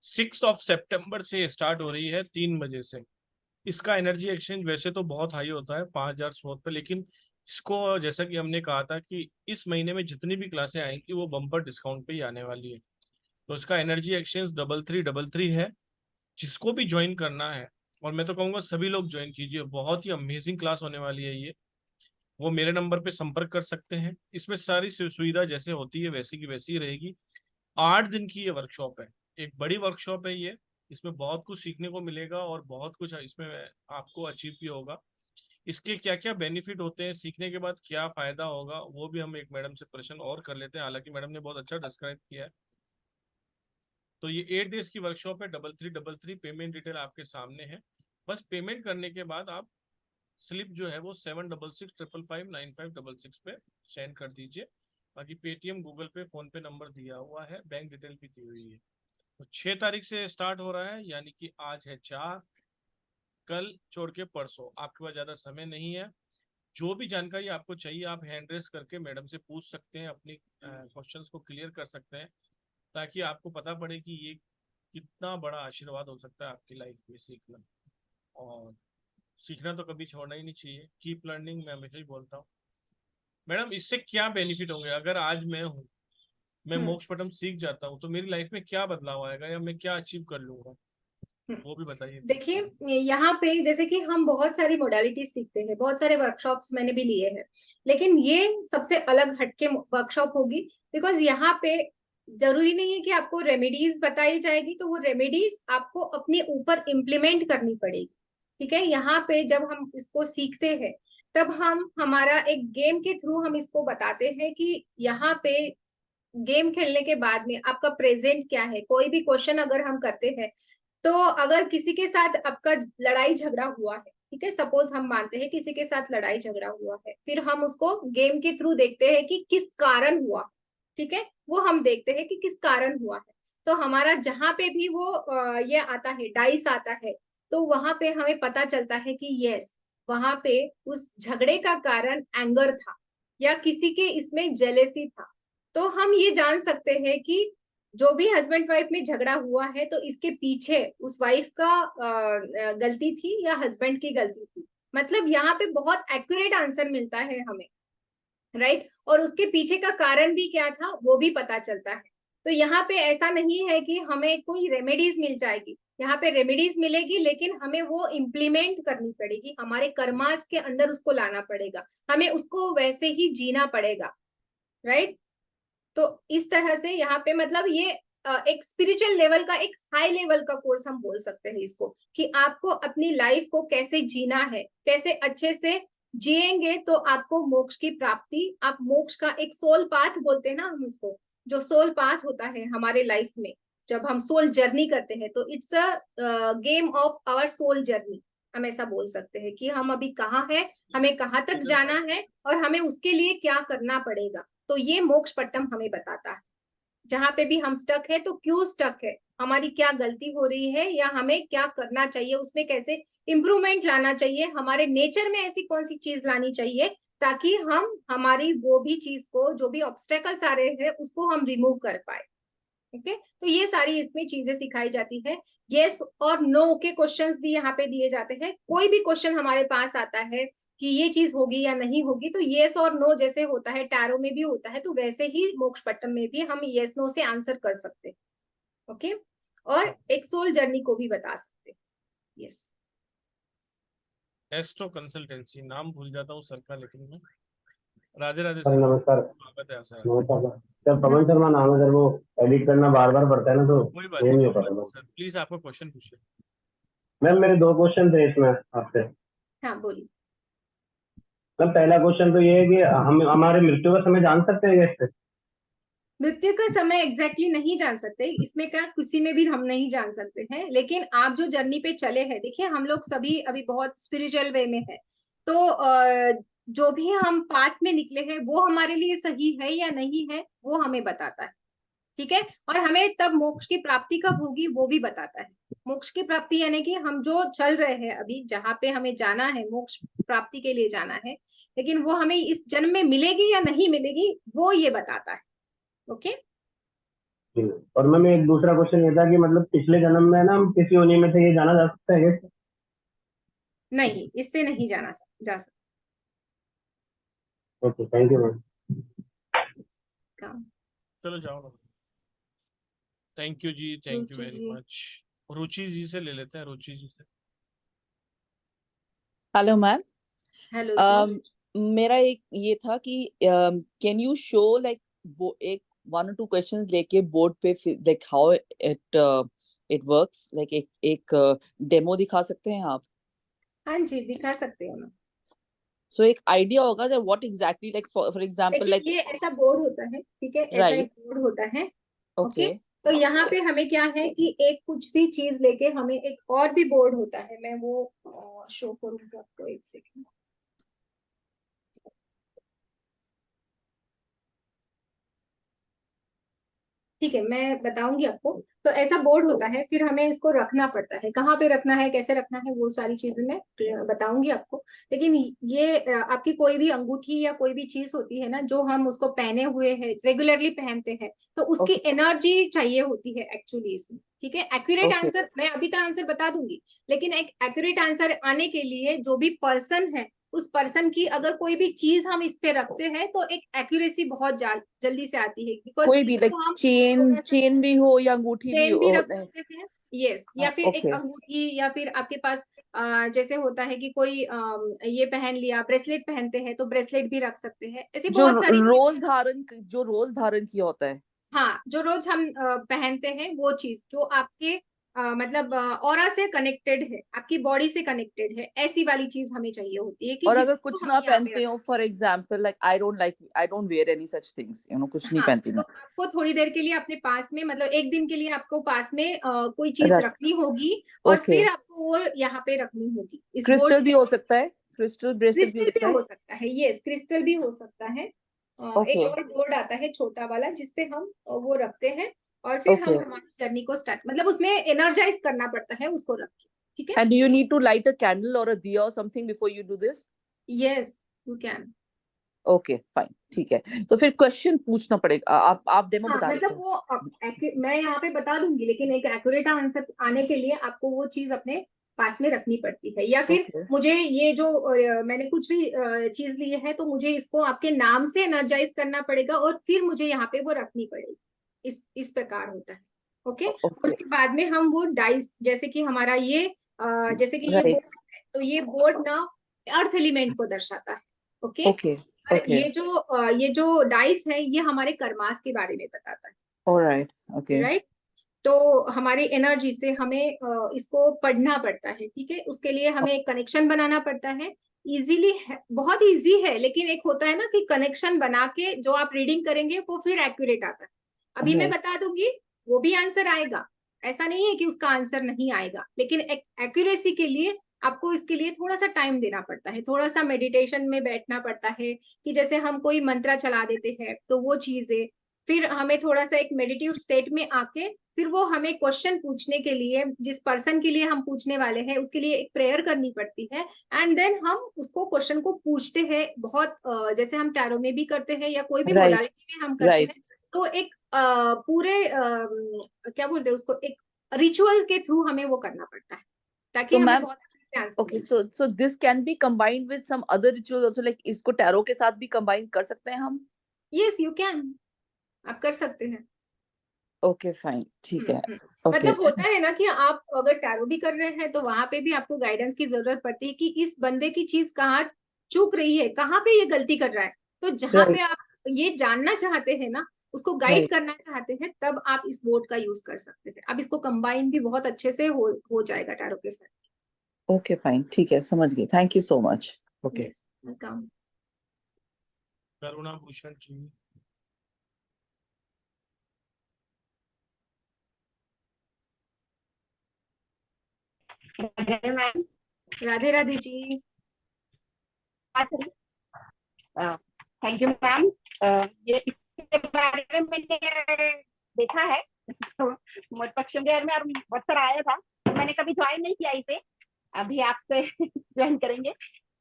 6 सितंबर से स्टार्ट हो रही है 3 बजे से। इसका एनर्जी एक्सचेंज वैसे तो बहुत हाई होता है 5,000 स्लॉट पे, लेकिन इसको जैसा कि हमने कहा था कि इस महीने में जितनी भी क्लासें आएंगी वो बम्पर डिस्काउंट पे ही आने वाली है। तो इसका एनर्जी एक्सचेंज 3333 है। जिसको भी ज्वाइन करना है, और मैं तो कहूँगा सभी लोग ज्वाइन कीजिए, बहुत ही अमेजिंग क्लास होने वाली है ये। वो मेरे नंबर पे संपर्क कर सकते हैं। इसमें सारी सुविधा जैसे होती है वैसी की वैसी ही रहेगी। 8 दिन की ये वर्कशॉप है, एक बड़ी वर्कशॉप है ये। इसमें बहुत कुछ सीखने को मिलेगा और बहुत कुछ इसमें आपको अचीव भी होगा। इसके क्या क्या बेनिफिट होते हैं, सीखने के बाद क्या फायदा होगा, वो भी हम एक मैडम से प्रश्न और कर लेते हैं। हालांकि मैडम ने बहुत अच्छा डिस्क्राइब किया है। तो ये 8 डेज की वर्कशॉप है। 3333 पेमेंट डिटेल आपके सामने है। बस पेमेंट करने के बाद आप स्लिप जो है वो 7665559566 पे सेंड कर दीजिए। बाकी पेटीएम, गूगल पे, फोन पे नंबर दिया हुआ है, बैंक डिटेल भी दी हुई है। तो 6 तारीख से स्टार्ट हो रहा है, यानी कि आज है 4, कल छोड़ के परसों। आपके पास ज्यादा समय नहीं है। जो भी जानकारी आपको चाहिए आप हैंड रेस करके मैडम से पूछ सकते हैं, अपनी क्वेश्चंस को क्लियर कर सकते हैं, ताकि आपको पता पड़े कि ये कितना बड़ा आशीर्वाद हो सकता है आपकी लाइफ में सीखना। और सीखना तो कभी छोड़ना ही नहीं चाहिए। कीप लर्निंग, मैं हमेशा ही बोलता हूँ। मैडम इससे क्या बेनिफिट होंगे अगर आज मैं हम्म मोक्ष पटम सीख जाता हूँ, तो मेरी लाइफ में क्या बदलाव आएगा या मैं क्या अचीव कर लूंगा, हम्म। वो भी बताइए प्लीज। देखिए यहाँ पे जैसे कि हम बहुत सारी मोडालिटी सीखते हैं, बहुत सारे वर्कशॉप्स मैंने भी लिए हैं, लेकिन ये सबसे अलग हटके वर्कशॉप होगी। बिकॉज यहाँ पे जरूरी नहीं है कि आपको रेमेडीज बताई जाएगी, तो वो रेमेडीज आपको अपने ऊपर इम्प्लीमेंट करनी पड़ेगी। ठीक है, यहाँ पे जब हम इसको सीखते हैं तब हम हमारा एक गेम के थ्रू हम इसको बताते हैं कि यहाँ पे गेम खेलने के बाद में आपका प्रेजेंट क्या है। कोई भी क्वेश्चन अगर हम करते हैं, तो अगर किसी के साथ आपका लड़ाई झगड़ा हुआ है, ठीक है, सपोज हम मानते हैं किसी के साथ लड़ाई झगड़ा हुआ है, फिर हम उसको गेम के थ्रू देखते हैं कि किस कारण हुआ। ठीक है, वो हम देखते हैं कि किस कारण हुआ है। तो हमारा जहां पे भी वो ये आता है, डाइस आता है, तो वहां पे हमें पता चलता है कि यस, वहां पे उस झगड़े का कारण एंगर था या किसी के इसमें जेलेसी था। तो हम ये जान सकते हैं कि जो भी हस्बैंड वाइफ में झगड़ा हुआ है, तो इसके पीछे उस वाइफ का गलती थी या हस्बैंड की गलती थी। मतलब यहाँ पे बहुत एक्यूरेट आंसर मिलता है हमें, राइट। और उसके पीछे का कारण भी क्या था वो भी पता चलता है। तो यहाँ पे ऐसा नहीं है कि हमें कोई रेमेडीज मिल जाएगी। यहाँ पे रेमेडीज मिलेगी, लेकिन हमें वो इम्प्लीमेंट करनी पड़ेगी, हमारे कर्मास के अंदर उसको लाना पड़ेगा, हमें उसको वैसे ही जीना पड़ेगा, राइट। तो इस तरह से यहाँ पे मतलब ये एक स्पिरिचुअल लेवल का, एक हाई लेवल का कोर्स हम बोल सकते हैं इसको, कि आपको अपनी लाइफ को कैसे जीना है, कैसे अच्छे से जिएंगे तो आपको मोक्ष की प्राप्ति, आप मोक्ष का एक सोल पाथ बोलते हैं ना हम इसको, जो सोल पाथ होता है हमारे लाइफ में, जब हम सोल जर्नी करते हैं, तो it's a game of our soul journey. हम ऐसा बोल सकते हैं कि हम अभी कहाँ हैं, हमें कहाँ तक जाना है और हमें उसके लिए क्या करना पड़ेगा। तो ये मोक्ष पट्टम हमें बताता है, जहां पे भी हम स्टक है तो क्यों स्टक है, हमारी क्या गलती हो रही है या हमें क्या करना चाहिए, उसमें कैसे इम्प्रूवमेंट लाना चाहिए, हमारे नेचर में ऐसी कौन सी चीज लानी चाहिए ताकि हम हमारी वो भी चीज को, जो भी ऑब्स्टेकल्स आ रहे हैं उसको हम रिमूव कर पाए। ओके, तो ये सारी इसमें चीजें सिखाई जाती है। यस और नो के क्वेश्चंस भी यहाँ पे दिए जाते हैं। कोई भी क्वेश्चन हमारे पास आता है कि ये चीज होगी या नहीं होगी, तो यस और नो जैसे होता है टैरो में भी होता है, तो वैसे ही मोक्ष पट्टम में भी हम यस नो से आंसर कर सकते हैं। ओके, और एक सोल जर्नी को भी बता सकते हैं। यस, एस्ट्रो कंसल्टेंसी, नाम भूल जाता हूँ सर का, लेकिन मैं राधे राधे सर सर, नमस्कार। स्वागत है सर। नमस्कार सर। सर पवन शर्मा नाम है सर, वो एडिट करना बार बार पड़ता है ना, तो कोई बात ये नहीं, नहीं कोई हो बात पाता नहीं सर। सर, प्लीज आपको क्वेश्चन पूछिए। मैम मेरे दो क्वेश्चन थे इसमें आपसे। हाँ बोलिए। मैम पहला क्वेश्चन तो ये है कि हम हमारे मृत्यु का समय जान सकते हैं क्या इससे? मृत्यु का समय एग्जैक्टली नहीं जान सकते, इसमें क्या किसी में भी हम नहीं जान सकते हैं, लेकिन आप जो जर्नी पे चले हैं, देखिए हम लोग सभी अभी बहुत स्पिरिचुअल वे में है, तो जो भी हम पाथ में निकले हैं वो हमारे लिए सही है या नहीं है वो हमें बताता है। ठीक है, और हमें तब मोक्ष की प्राप्ति कब होगी वो भी बताता है। मोक्ष की प्राप्ति यानी कि हम जो चल रहे हैं अभी, जहाँ पे हमें जाना है, मोक्ष प्राप्ति के लिए जाना है, लेकिन वो हमें इस जन्म में मिलेगी या नहीं मिलेगी वो ये बताता है। ओके, जी। और मैम एक दूसरा क्वेश्चन ये था कि मतलब पिछले जन्म में ना हम किस योनि में थे, ये जाना जा सकता है क्या इससे? नहीं, इससे नहीं जा ओके, थैंक यू मैम। सकता। चलो जाओ, थैंक यू जी, थैंक यू रुचि वेरी जी। मच। रुचि जी से ले लेते हैं, रुचि जी से। Hello ma'am. हेलो जी। मेरा एक ये था कि कैन यू शो लाइक वो एक 1 or 2 क्वेश्चंस लेके बोर्ड पे like how it works, like एक डेमो दिखा सकते हैं आप? हाँ जी, दिखा सकते हो ना। सो एक आइडिया होगा that what exactly, like for example, देखिए like ये ऐसा बोर्ड होता है, ठीक है, ऐसा right, एक बोर्ड होता है। ओके, okay, तो यहाँ पे हमें क्या है कि एक कुछ भी चीज लेके हमें एक और भी बोर्ड होता है, मैं वो शो करूंगी आपको, एक सेकंड। ठीक है, मैं बताऊंगी आपको। तो ऐसा बोर्ड होता है, फिर हमें इसको रखना पड़ता है, कहाँ पे रखना है, कैसे रखना है, वो सारी चीजें मैं बताऊंगी आपको। लेकिन ये आपकी कोई भी अंगूठी या कोई भी चीज होती है ना, जो हम उसको पहने हुए हैं, रेगुलरली पहनते हैं, तो उसकी okay, एनर्जी चाहिए होती है एक्चुअली इसमें। ठीक है, एक्यूरेट okay, आंसर मैं अभी तक आंसर बता दूंगी, लेकिन एक एक्यूरेट आंसर आने के लिए जो भी पर्सन है, उस पर्सन की अगर कोई भी चीज हम इस पे रखते हैं तो एक एक्यूरेसी बहुत जल्दी से आती है, बिकॉज कोई भी लाइक इसको हम चेन थोड़ा सा चेन भी हो या अंगूठी भी चेन भी रख होते हैं? सकते हैं। यस, या फिर एक ओके, अंगूठी, या फिर आपके पास जैसे होता है कि कोई ये पहन लिया, ब्रेसलेट पहनते हैं तो ब्रेसलेट भी रख सकते हैं, ऐसी जो बहुत सारी चीजें। रोज धारण किया होता है? हाँ, जो रोज हम पहनते हैं वो चीज जो आपके मतलब ऑरा से कनेक्टेड है, आपकी बॉडी से कनेक्टेड है, ऐसी वाली चीज हमें चाहिए होती है कि और अगर जिसको कुछ हम ना यहाँ पे पहनते हो, for example like I don't wear any such things, कुछ नहीं हाँ, पहनती तो मैं। आपको थोड़ी देर के लिए अपने पास में, मतलब एक दिन के लिए आपको पास में कोई चीज रख रखनी होगी, और ओके, फिर आपको वो यहाँ पे रखनी होगी इस बोर्ड क्रिस्टल भी के। हो सकता है, क्रिस्टल ब्रेसलेट भी हो क्रिस्टल भी सकता है? हो सकता है, यस, क्रिस्टल भी हो सकता है। एक ओके, और बोर्ड आता है छोटा वाला, जिसपे हम वो रखते हैं, और फिर हम ओके, हमारी जर्नी को स्टार्ट, मतलब उसमें एनर्जाइज करना पड़ता है उसको रख के। ठीक है, and do you need to light a candle और अ दिया और something before you do this? Yes, you can. Okay fine, ठीक है, तो फिर क्वेश्चन पूछना पड़ेगा। आप डेमो हाँ, बता रहे मतलब थे? वो मैं यहाँ पे बता दूंगी, लेकिन एक एक्यूरेट आंसर आने के लिए आपको वो चीज अपने पास में रखनी पड़ती है, या फिर ओके, मुझे ये जो मैंने कुछ भी चीज ली है, तो मुझे इसको आपके नाम से एनर्जाइज करना पड़ेगा, और फिर मुझे यहाँ पे वो रखनी पड़ेगी। इस प्रकार होता है। ओके, और ओके, उसके बाद में हम वो डाइस, जैसे कि हमारा ये जैसे कि ये राइट, बोर्ड है, तो ये बोर्ड ना अर्थ एलिमेंट को दर्शाता है। ओके, ओके, और ओके, ये जो डाइस है, ये हमारे कर्मास के बारे में बताता है। ऑलराइट, ओके, राइट, तो हमारी एनर्जी से हमें इसको पढ़ना पड़ता है। ठीक है, उसके लिए हमें एक कनेक्शन बनाना पड़ता है। इजीली है, बहुत इजी है, लेकिन एक होता है ना कि कनेक्शन बना के जो आप रीडिंग करेंगे वो फिर एक्यूरेट आता है। अभी मैं राइट, बता दूंगी, वो भी आंसर आएगा, ऐसा नहीं है कि उसका आंसर नहीं आएगा, लेकिन एक्यूरेसी के लिए आपको इसके लिए थोड़ा सा टाइम देना पड़ता है, थोड़ा सा मेडिटेशन में बैठना पड़ता है, कि जैसे हम कोई मंत्र चला देते हैं तो वो चीजें, फिर हमें थोड़ा सा एक मेडिटेटिव स्टेट में आके, फिर वो हमें क्वेश्चन पूछने के लिए, जिस पर्सन के लिए हम पूछने वाले हैं उसके लिए एक प्रेयर करनी पड़ती है, एंड देन हम उसको क्वेश्चन को पूछते हैं। बहुत जैसे हम टैरो में भी करते हैं या कोई भी राइट, मोडालिटी में हम करते राइट, हैं, तो एक पूरे क्या बोलते हैं उसको, एक रिचुअल के थ्रू हमें वो करना पड़ता है, ताकि तो हमें मैम, बहुत अच्छे से आंसर ओके, मिले। So this can be combined with some other ritual also, like इसको टैरो के साथ भी कंबाइन कर सकते हैं हम? यस, यू कैन, आप कर सकते हैं। ओके फाइन, ठीक है, हम्म। ओके, मतलब होता है ना कि आप अगर टैरो भी कर रहे हैं तो वहां पे भी आपको गाइडेंस की जरूरत पड़ती है, कि इस बंदे की चीज कहाँ चूक रही है, कहाँ पे ये गलती कर रहा है। तो जहां पे राइट, आप ये जानना चाहते हैं ना, उसको गाइड राइट, करना चाहते हैं, तब आप इस बोर्ड का यूज कर सकते हैं। अब इसको कंबाइन भी बहुत अच्छे से हो जाएगा टैरो के साथ। ओके फाइन, ठीक है, समझ गई, thank you so much. Okay, yes, welcome. Karuna Bhushan ji. Ma'am, Radhe Radhe ji. Thank you ma'am. ये इसके बारे में मैंने देखा है, तो पश्चिम बिहार में और बहुत सारा आया था, तो मैंने कभी ज्वाइन नहीं किया इसे, अभी आपसे ज्वाइन करेंगे।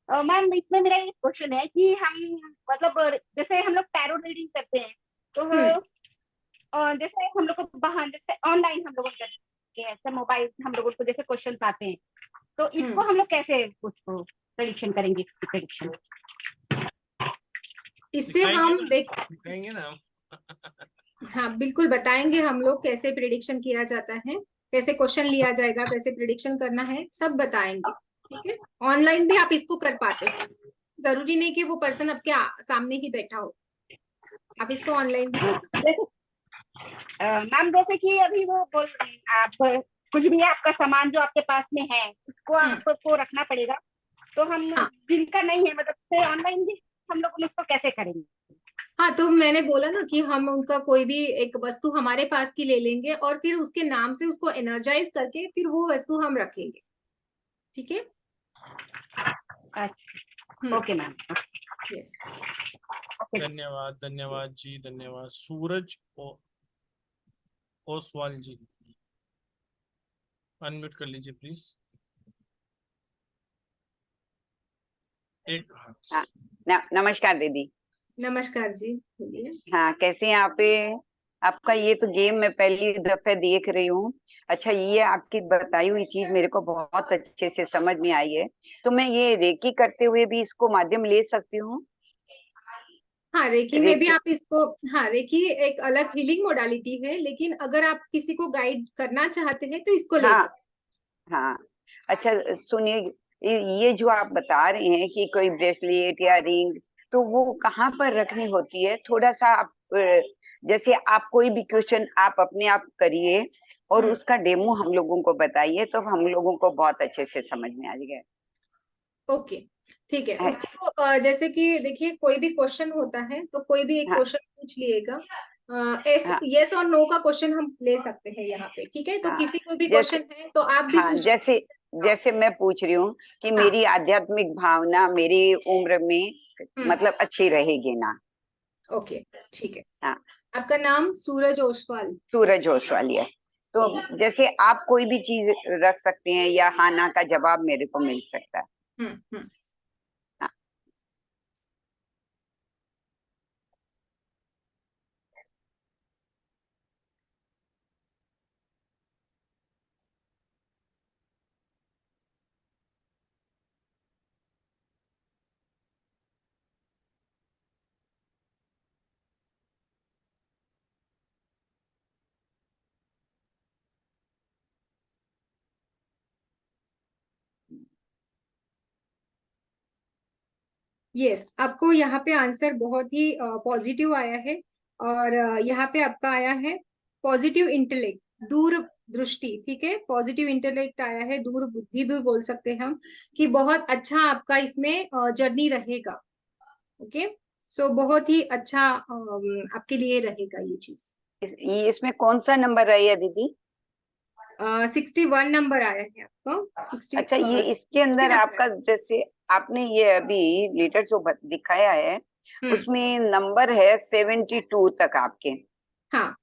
मैम, इसमें मेरा एक क्वेश्चन है कि हम मतलब जैसे हम लोग टैरो रीडिंग करते हैं, तो जैसे हम लोग को बाहर, जैसे ऑनलाइन हम लोग करते हैं, ऐसे मोबाइल हम लोगों को जैसे क्वेश्चन आते हैं, तो इसको हम लोग कैसे उसको प्रेडिक्शन करेंगे, इसकी प्रेडिक्शन? इससे हम सिखाएंगे ना हम। हाँ, बिल्कुल बताएंगे हम लोग कैसे प्रिडिक्शन किया जाता है, कैसे क्वेश्चन लिया जाएगा, कैसे प्रिडिक्शन करना है, सब बताएंगे। ठीक है, ऑनलाइन भी आप इसको कर पाते हैं। जरूरी नहीं कि वो पर्सन आपके सामने ही बैठा हो, आप इसको ऑनलाइन भी कर सकते हो। मैम जैसे कि अभी वो बोल रहे हैं, आप कुछ भी है आपका सामान जो आपके पास में है उसको आपको रखना पड़ेगा, तो हम हाँ। जिनका नहीं है मतलब से ऑनलाइन भी हम लोग उसको कैसे करेंगे? हाँ, तो मैंने बोला ना कि हम उनका कोई भी एक वस्तु हमारे पास की ले लेंगे और फिर उसके नाम से उसको एनर्जाइज करके फिर वो वस्तु हम रखेंगे, ठीक है। अच्छा, ओके मैम। यस, धन्यवाद, धन्यवाद जी, धन्यवाद। सूरज ओसवाल जी, अनम्यूट कर लीजिए प्लीज। एक हाँ, नमस्कार दीदी। नमस्कार जी, बोलिए। हाँ, कैसे हैं आप? आपका ये तो गेम मैं पहली दफे देख रही हूँ। अच्छा, ये आपकी बताई हुई चीज मेरे को बहुत अच्छे से समझ में आई है, तो मैं ये रेकी करते हुए भी इसको माध्यम ले सकती हूँ? हाँ, रेकी में भी रेकी, आप इसको, हाँ, रेकी एक अलग हीलिंग मोडालिटी है, लेकिन अगर आप किसी को गाइड करना चाहते हैं तो इसको ले हाँ सकते हाँ। अच्छा सुनिए, ये जो आप बता रहे हैं कि कोई ब्रेसलेट या रिंग, तो वो कहाँ पर रखनी होती है? थोड़ा सा आप जैसे आप कोई भी क्वेश्चन आप अपने आप करिए और हैं। उसका डेमो हम लोगों को बताइए, तो हम लोगों को बहुत अच्छे से समझ में आ जाएगा। ओके, ठीक है। अच्छा, उसको जैसे कि देखिए, कोई भी क्वेश्चन होता है तो कोई भी एक हाँ क्वेश्चन पूछ लिएगा। हाँ यस और नो का क्वेश्चन हम ले सकते हैं यहाँ पे, ठीक है। तो हाँ। किसी को भी जैसे, क्वेश्चन है तो आप भी हाँ, पूछ। जैसे जैसे मैं पूछ रही हूँ कि हाँ। मेरी आध्यात्मिक भावना मेरी उम्र में मतलब अच्छी रहेगी ना? ओके, ठीक है। हाँ, आपका नाम सूरज ओसवाल। सूरज ओसवालिया। तो जैसे आप कोई भी चीज रख सकते हैं या हाँ ना का जवाब मेरे को मिल सकता है। हम्म। हाँ, यस, आपको यहाँ पे आंसर बहुत ही पॉजिटिव आया है। और यहाँ पे आपका आया है पॉजिटिव इंटेलेक्ट, दूर दृष्टि, ठीक है। पॉजिटिव इंटेलेक्ट आया है, दूर बुद्धि भी बोल सकते हैं हम, कि बहुत अच्छा आपका इसमें जर्नी रहेगा। ओके, सो बहुत ही अच्छा आपके लिए रहेगा ये चीज। ये इसमें कौन सा नंबर रही है दीदी? 61 नंबर आया है आपका, 60। अच्छा, ये इसके अंदर आपका जैसे आपने ये अभी लीटर जो दिखाया है, उसमें नंबर है 72 तक आपके। हाँ,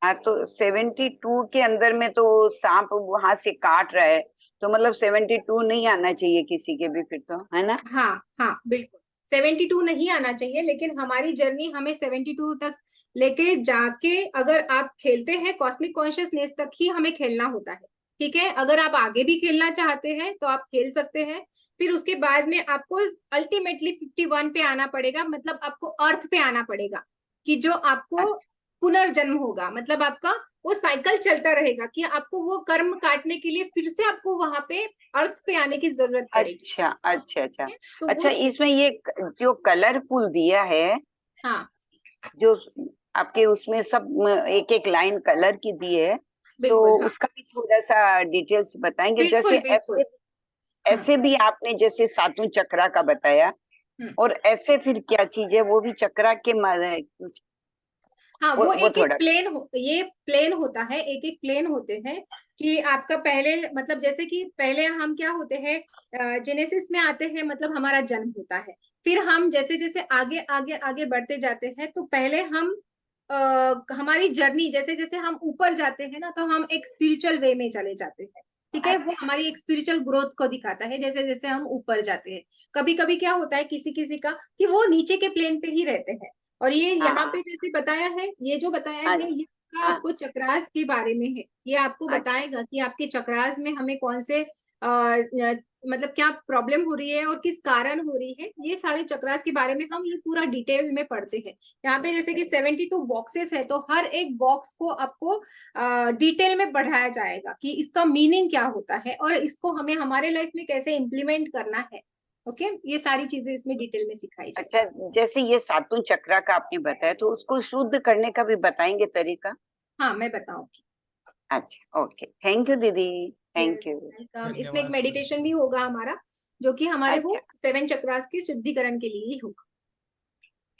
हाँ, तो 72 के अंदर में तो सांप वहां से काट रहा है, तो मतलब 72 नहीं आना चाहिए किसी के भी फिर, तो है ना? हाँ, हाँ, बिल्कुल 72 नहीं आना चाहिए, लेकिन हमारी जर्नी हमें 72 तक लेके जाके, अगर आप खेलते हैं कॉस्मिक कॉन्शियसनेस तक ही हमें खेलना होता है, ठीक है। अगर आप आगे भी खेलना चाहते हैं तो आप खेल सकते हैं। फिर उसके बाद में आपको अल्टीमेटली 51 पे आना पड़ेगा, मतलब आपको अर्थ पे आना पड़ेगा, कि जो आपको अच्छा पुनर्जन्म होगा, मतलब आपका वो साइकिल चलता रहेगा कि आपको वो कर्म काटने के लिए फिर से आपको वहां पे अर्थ पे आने की जरूरत पड़ेगी। अच्छा अच्छा अच्छा। तो वो अच्छा, चीज, इसमें ये जो कलरफुल दिया है, हाँ, जो आपके उसमें सब एक एक लाइन कलर की दी है, तो बिल्कुल, हाँ, उसका भी थोड़ा सा डिटेल्स बताएंगे? जैसे बिल्कुल, बिल्कुल। ऐसे ऐसे भी आपने जैसे सातों चक्रा का बताया, हम्म। और ऐसे फिर क्या चीज है वो भी चक्रा के कुछ, हाँ, वो वो एक एक थोड़ा। प्लेन ये प्लेन होता है, एक एक प्लेन होते हैं। कि आपका पहले, मतलब जैसे कि पहले हम क्या होते हैं, जेनेसिस में आते हैं, मतलब हमारा जन्म होता है। फिर हम जैसे जैसे आगे आगे आगे बढ़ते जाते हैं, तो पहले हम हमारी जर्नी, जैसे जैसे हम ऊपर जाते हैं ना, तो हम एक स्पिरिचुअल वे में चले जाते हैं, ठीक है। वो हमारी एक स्पिरिचुअल ग्रोथ को दिखाता है, जैसे जैसे हम ऊपर जाते हैं। कभी कभी क्या होता है किसी किसी का, कि वो नीचे के प्लेन पे ही रहते हैं। और ये यहाँ हाँ पे जैसे बताया है, ये जो बताया हाँ है, ये आपका, हाँ। आपको चक्रास के बारे में है। ये आपको अच्छा बताएगा कि आपके चक्रास में हमें कौन से मतलब क्या प्रॉब्लम हो रही है और किस कारण हो रही है। ये सारे चक्रास के बारे में हम ये पूरा डिटेल में पढ़ते हैं। यहाँ पे जैसे कि 72 बॉक्सेस है, तो हर एक बॉक्स को आपको डिटेल में पढ़ाया जाएगा कि इसका मीनिंग क्या होता है और इसको हमें हमारे लाइफ में कैसे इम्प्लीमेंट करना है। ओके, ये सारी चीजें इसमें डिटेल में सिखाई जाए। अच्छा, जैसे ये सातों चक्रा का आपने बताया, तो उसको शुद्ध करने का भी बताएंगे तरीका? हाँ, मैं बताऊंगी। अच्छा, ओके, थैंक यू दीदी, थैंक यस, यू। वेलकम। इसमें एक धन्यवाद मेडिटेशन भी होगा हमारा, जो कि हमारे वो अच्छा, 7 चक्रास के शुद्धिकरण के लिए ही होगा।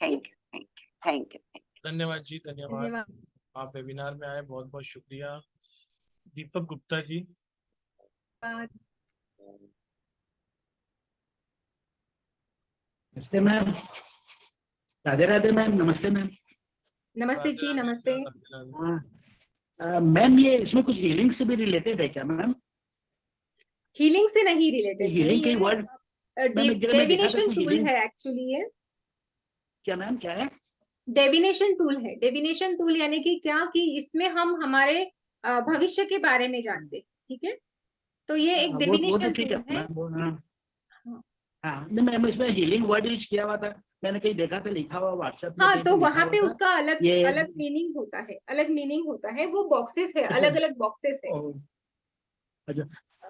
Thank you, thank you, thank you. धन्यवाद जी, धन्यवाद। धन्यवाद। आप वेबिनार में आए, बहुत बहुत शुक्रिया। दीपक गुप्ता जी। नमस्ते मैम। राधे राधे मैम। नमस्ते मैम। नमस्ते राधे जी, राधे नमस्ते। सर, राधे राधे। मैम ये इसमें कुछ हीलिंग से भी रिलेटेड है क्या मैम? हीलिंग से नहीं रिलेटेड है हीलिंग के ये, वर्ड मैम एक जगह मैं देखा था डेविनेशन कोई टूल हीलिंग। है एक्चुअली ये। क्या मैम, क्या है? डेविनेशन टूल है। डेविनेशन टूल यानी कि क्या, कि इसमें हम हमारे भविष्य के बारे में जानते हैं, ठीक है। तो ये एक वो तो डिविनेशन ठीक है टूल है। मैम, वो हाँ। हाँ। हाँ नहीं मैम, इसमें हीलिंग वर्ड यूज किया हुआ था, मैंने कहीं देखा था, लिखा हुआ व्हाट्सएप में हाँ, कहीं पे तो लिखा वहां हुआ पे था उसका अलग ये। अलग मीनिंग होता है, अलग मीनिंग होता है। वो बॉक्सेस है, अच्छा। अलग अलग बॉक्सेस है। ओ,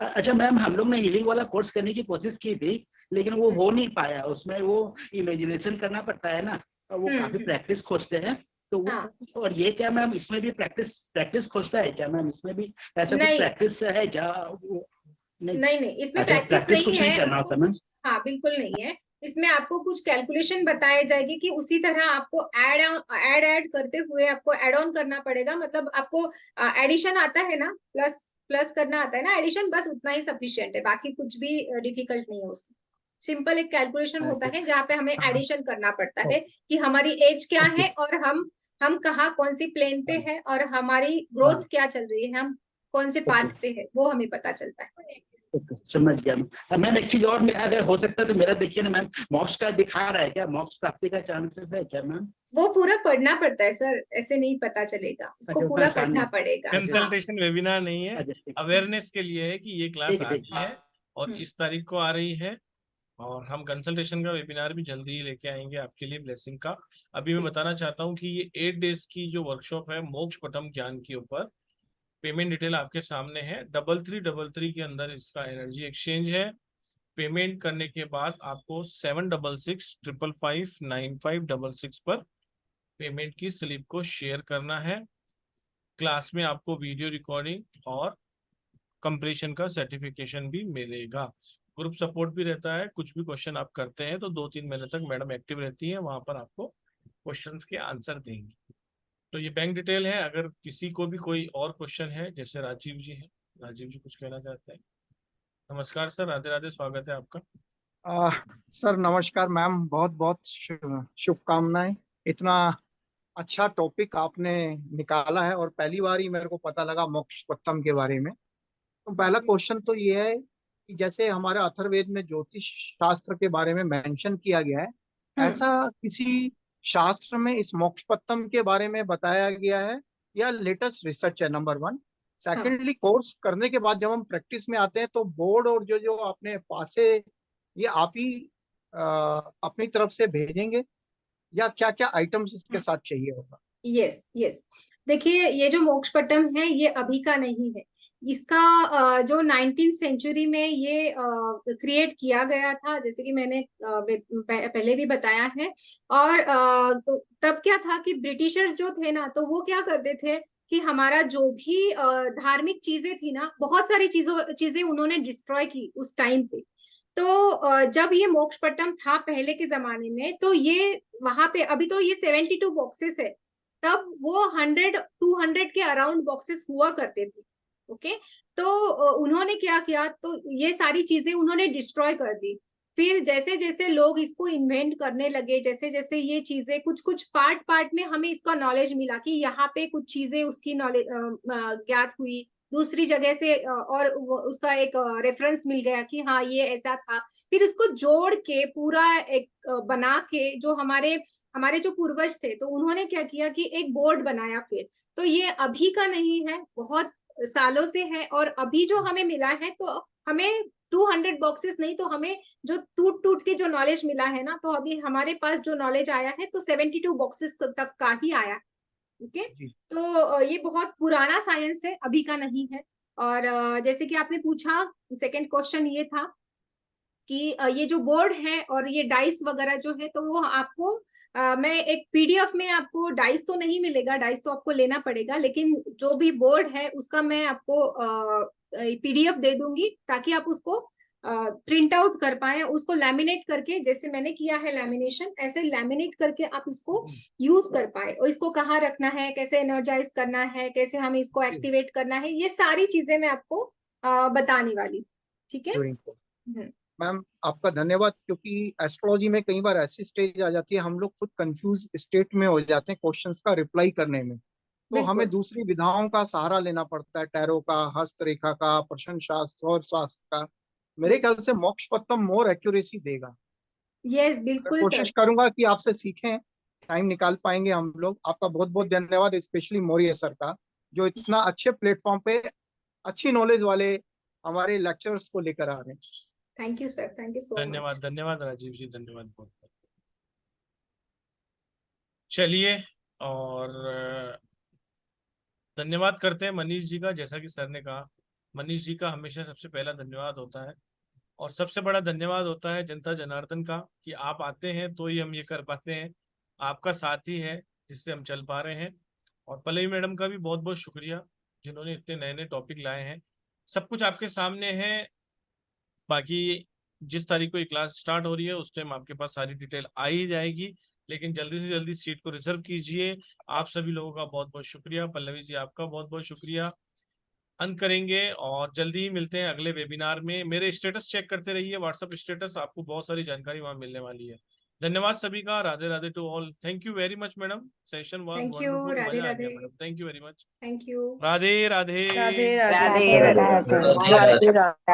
अच्छा मैम, हम लोग ने हीलिंग वाला कोर्स करने की कोशिश की थी, लेकिन वो हो नहीं पाया। उसमें वो इमेजिनेशन करना पड़ता है ना, और वो काफी हम्म। प्रैक्टिस खोजते हैं। तो हाँ, वो, और ये क्या मैम, इसमें भी प्रैक्टिस प्रैक्टिस खोजता है क्या मैम? इसमें भी ऐसा कुछ नहीं प्रैक्टिस है क्या? नहीं। नहीं नहीं, इसमें अच्छा, प्रैक्टिस प्रैक्टिस नहीं कुछ नहीं है करना आपको होता मैम? कुछ। हाँ, बिल्कुल नहीं है। इसमें आपको कुछ कैलकुलेशन बताए जाएगी कि उसी तरह आपको ऐड करते हुए आपको एड ऑन करना पड़ेगा। मतलब आपको एडिशन आता है ना, प्लस प्लस करना आता है ना, एडिशन, बस उतना ही सफिशियंट है, बाकी कुछ भी डिफिकल्ट नहीं है उसमें। सिंपल एक कैलकुलेशन होता अच्छा। है जहाँ पे हमें हाँ। एडिशन करना पड़ता है ओ- कि हमारी एज क्या ओके। है, और हम कहाँ, कौन सी प्लेन पे हाँ। है, और हमारी हाँ। ग्रोथ क्या चल रही है, हम कौन से ओके। पाथ पे है, वो हमें पता चलता है। ओके, समझ गया मैम। मैम एक चीज और, अगर हो सकता है तो मेरा देखिए ना मैम, मोक्ष का दिखा रहा है क्या? मोक्ष प्राप्ति का चांसेस है क्या मैम? वो पूरा पढ़ना पड़ता है सर, ऐसे नहीं पता चलेगा, उसको अच्छा, उतना पूरा आसान पढ़ना नहीं। पड़ेगा। अच्छा। हाँ। कंसल्टेशन वेबिनार नहीं है, अच्छा ठीक। अवेयरनेस के लिए है कि ये क्लास ठीक है आ ठीक। रही है और हम्म। इस तारीख को आ रही है। और हम कंसल्टेशन का वेबिनार भी जल्दी ही लेके आएंगे आपके लिए, ब्लेसिंग का। अभी मैं बताना चाहता हूँ कि ये 8 डेज की जो वर्कशॉप है मोक्ष पटम ज्ञान के ऊपर, पेमेंट डिटेल आपके सामने है। 3333 के अंदर इसका एनर्जी एक्सचेंज है। पेमेंट करने के बाद आपको 7666559566 पर पेमेंट की स्लिप को शेयर करना है। क्लास में आपको वीडियो रिकॉर्डिंग और कंप्लीशन का सर्टिफिकेशन भी मिलेगा। ग्रुप सपोर्ट भी रहता है, कुछ भी क्वेश्चन आप करते हैं तो 2-3 महीने तक मैडम एक्टिव रहती है, वहां पर आपको क्वेश्चंस के आंसर देंगी। तो ये बैंक डिटेल है। अगर किसी को भी कोई और क्वेश्चन है, जैसे राजीव जी हैं, राजीव जी कुछ कहना चाहते हैं। नमस्कार सर, राधे राधे, स्वागत है आपका। आ, सर नमस्कार मैम, बहुत बहुत शुभकामनाएं। इतना अच्छा टॉपिक आपने निकाला है और पहली बार ही मेरे को पता लगा मोक्ष पत्तम के बारे में। तो पहला क्वेश्चन तो ये है कि जैसे हमारे अथर्ववेद में ज्योतिष शास्त्र के बारे में मेंशन किया गया है, हम्म। ऐसा किसी शास्त्र में इस मोक्ष पत्तम के बारे में बताया गया है या लेटेस्ट रिसर्च है? Number one. हाँ। सेकेंडली, कोर्स करने के बाद जब हम प्रैक्टिस में आते हैं तो बोर्ड और जो जो अपने पासे, ये आप ही अपनी तरफ से भेजेंगे या क्या क्या आइटम्स इसके साथ चाहिए होगा? यस यस, देखिए, ये जो मोक्ष पट्टम है ये अभी का नहीं है। इसका जो 19th सेंचुरी में ये क्रिएट किया गया था, जैसे कि मैंने पहले भी बताया है। और तब क्या था कि ब्रिटिशर्स जो थे ना, तो वो क्या करते थे कि हमारा जो भी धार्मिक चीजें थी ना, बहुत सारी चीजें उन्होंने डिस्ट्रॉय की उस टाइम पे। तो जब ये मोक्ष पट्टम था पहले के जमाने में, तो ये वहां पे, अभी तो ये 72 बॉक्सेस है, तब वो 100-200 के अराउंड बॉक्सेस हुआ करते थे। ओके। तो उन्होंने क्या किया, तो ये सारी चीजें उन्होंने डिस्ट्रॉय कर दी। फिर जैसे जैसे लोग इसको इन्वेंट करने लगे, जैसे जैसे ये चीजें कुछ कुछ पार्ट पार्ट में हमें इसका नॉलेज मिला कि यहाँ पे कुछ चीजें उसकी नॉलेज ज्ञात हुई, दूसरी जगह से और उसका एक रेफरेंस मिल गया कि हाँ ये ऐसा था। फिर इसको जोड़ के पूरा एक बना के, जो हमारे हमारे जो पूर्वज थे, तो उन्होंने क्या किया कि एक बोर्ड बनाया फिर। तो ये अभी का नहीं है, बहुत सालों से है। और अभी जो हमें मिला है, तो हमें 200 बॉक्सेस नहीं, तो हमें जो टूट टूट के जो नॉलेज मिला है ना, तो अभी हमारे पास जो नॉलेज आया है तो 72 बॉक्सेस तक का ही आया है। ओके। जी। तो ये बहुत पुराना साइंस है, अभी का नहीं है। और जैसे कि आपने पूछा, सेकंड क्वेश्चन ये था कि ये जो बोर्ड है और ये डाइस वगैरह जो है, तो वो आपको मैं एक पीडीएफ में, आपको डाइस तो नहीं मिलेगा, डाइस तो आपको लेना पड़ेगा, लेकिन जो भी बोर्ड है उसका मैं आपको पीडीएफ दे दूंगी, ताकि आप उसको प्रिंट आउट कर पाए, उसको लैमिनेट करके, जैसे मैंने किया है लैमिनेशन, ऐसे लैमिनेट करके आप इसको यूज कर पाए, और इसको कहाँ रखना है, कैसे एनर्जाइज करना है, कैसे हमें इसको एक्टिवेट करना है, ये सारी चीजें मैं आपको बताने वाली। ठीक है मैम, आपका धन्यवाद, क्योंकि एस्ट्रोलॉजी में कई बार ऐसी स्टेज आ जाती है हम लोग खुद कंफ्यूज स्टेट में हो जाते हैं क्वेश्चंस का रिप्लाई करने में, तो हमें दूसरी विधाओं का सहारा लेना पड़ता है, टैरो का, हस्तरेखा का, प्रश्न शास्त्र, सौर शास्त्र का। मेरे ख्याल से मोक्षपत्तम मोर एक्यूरेसी देगा। यस, बिल्कुल कोशिश करूंगा कि आपसे सीखें, टाइम निकाल पाएंगे हम लोग। आपका बहुत बहुत धन्यवाद, स्पेशली मौर्य सर का, जो इतना अच्छे प्लेटफॉर्म पे अच्छी नॉलेज वाले हमारे लेक्चर्स को लेकर आ रहे हैं। Thank you sir, thank you so much. धन्यवाद, धन्यवाद राजीव जी, धन्यवाद बहुत। चलिए, और धन्यवाद करते हैं मनीष जी का। जैसा कि सर ने कहा, मनीष जी का हमेशा सबसे पहला धन्यवाद होता है, और सबसे बड़ा धन्यवाद होता है जनता जनार्दन का, कि आप आते हैं तो ही हम ये कर पाते हैं, आपका साथ ही है जिससे हम चल पा रहे हैं। और पल्लवी मैडम का भी बहुत बहुत शुक्रिया, जिन्होंने इतने नए नए टॉपिक लाए हैं। सब कुछ आपके सामने है। बाकी जिस तारीख को ये क्लास स्टार्ट हो रही है उस टाइम आपके पास सारी डिटेल आ ही जाएगी, लेकिन जल्दी से जल्दी सीट को रिजर्व कीजिए। आप सभी लोगों का बहुत बहुत शुक्रिया। पल्लवी जी, आपका बहुत बहुत शुक्रिया। अंत करेंगे और जल्दी ही मिलते हैं अगले वेबिनार में। मेरे स्टेटस चेक करते रहिए, व्हाट्सएप स्टेटस, आपको बहुत सारी जानकारी वहां मिलने वाली है। धन्यवाद सभी का। Radhe Radhe to all. Thank you very much madam, session was thank you. Wonderful, Radhe मजा आ गया Radhe. Madam. Thank you very much. Thank you. Radhe Radhe. Radhe Radhe Radhe. Radhe. Radhe Radhe.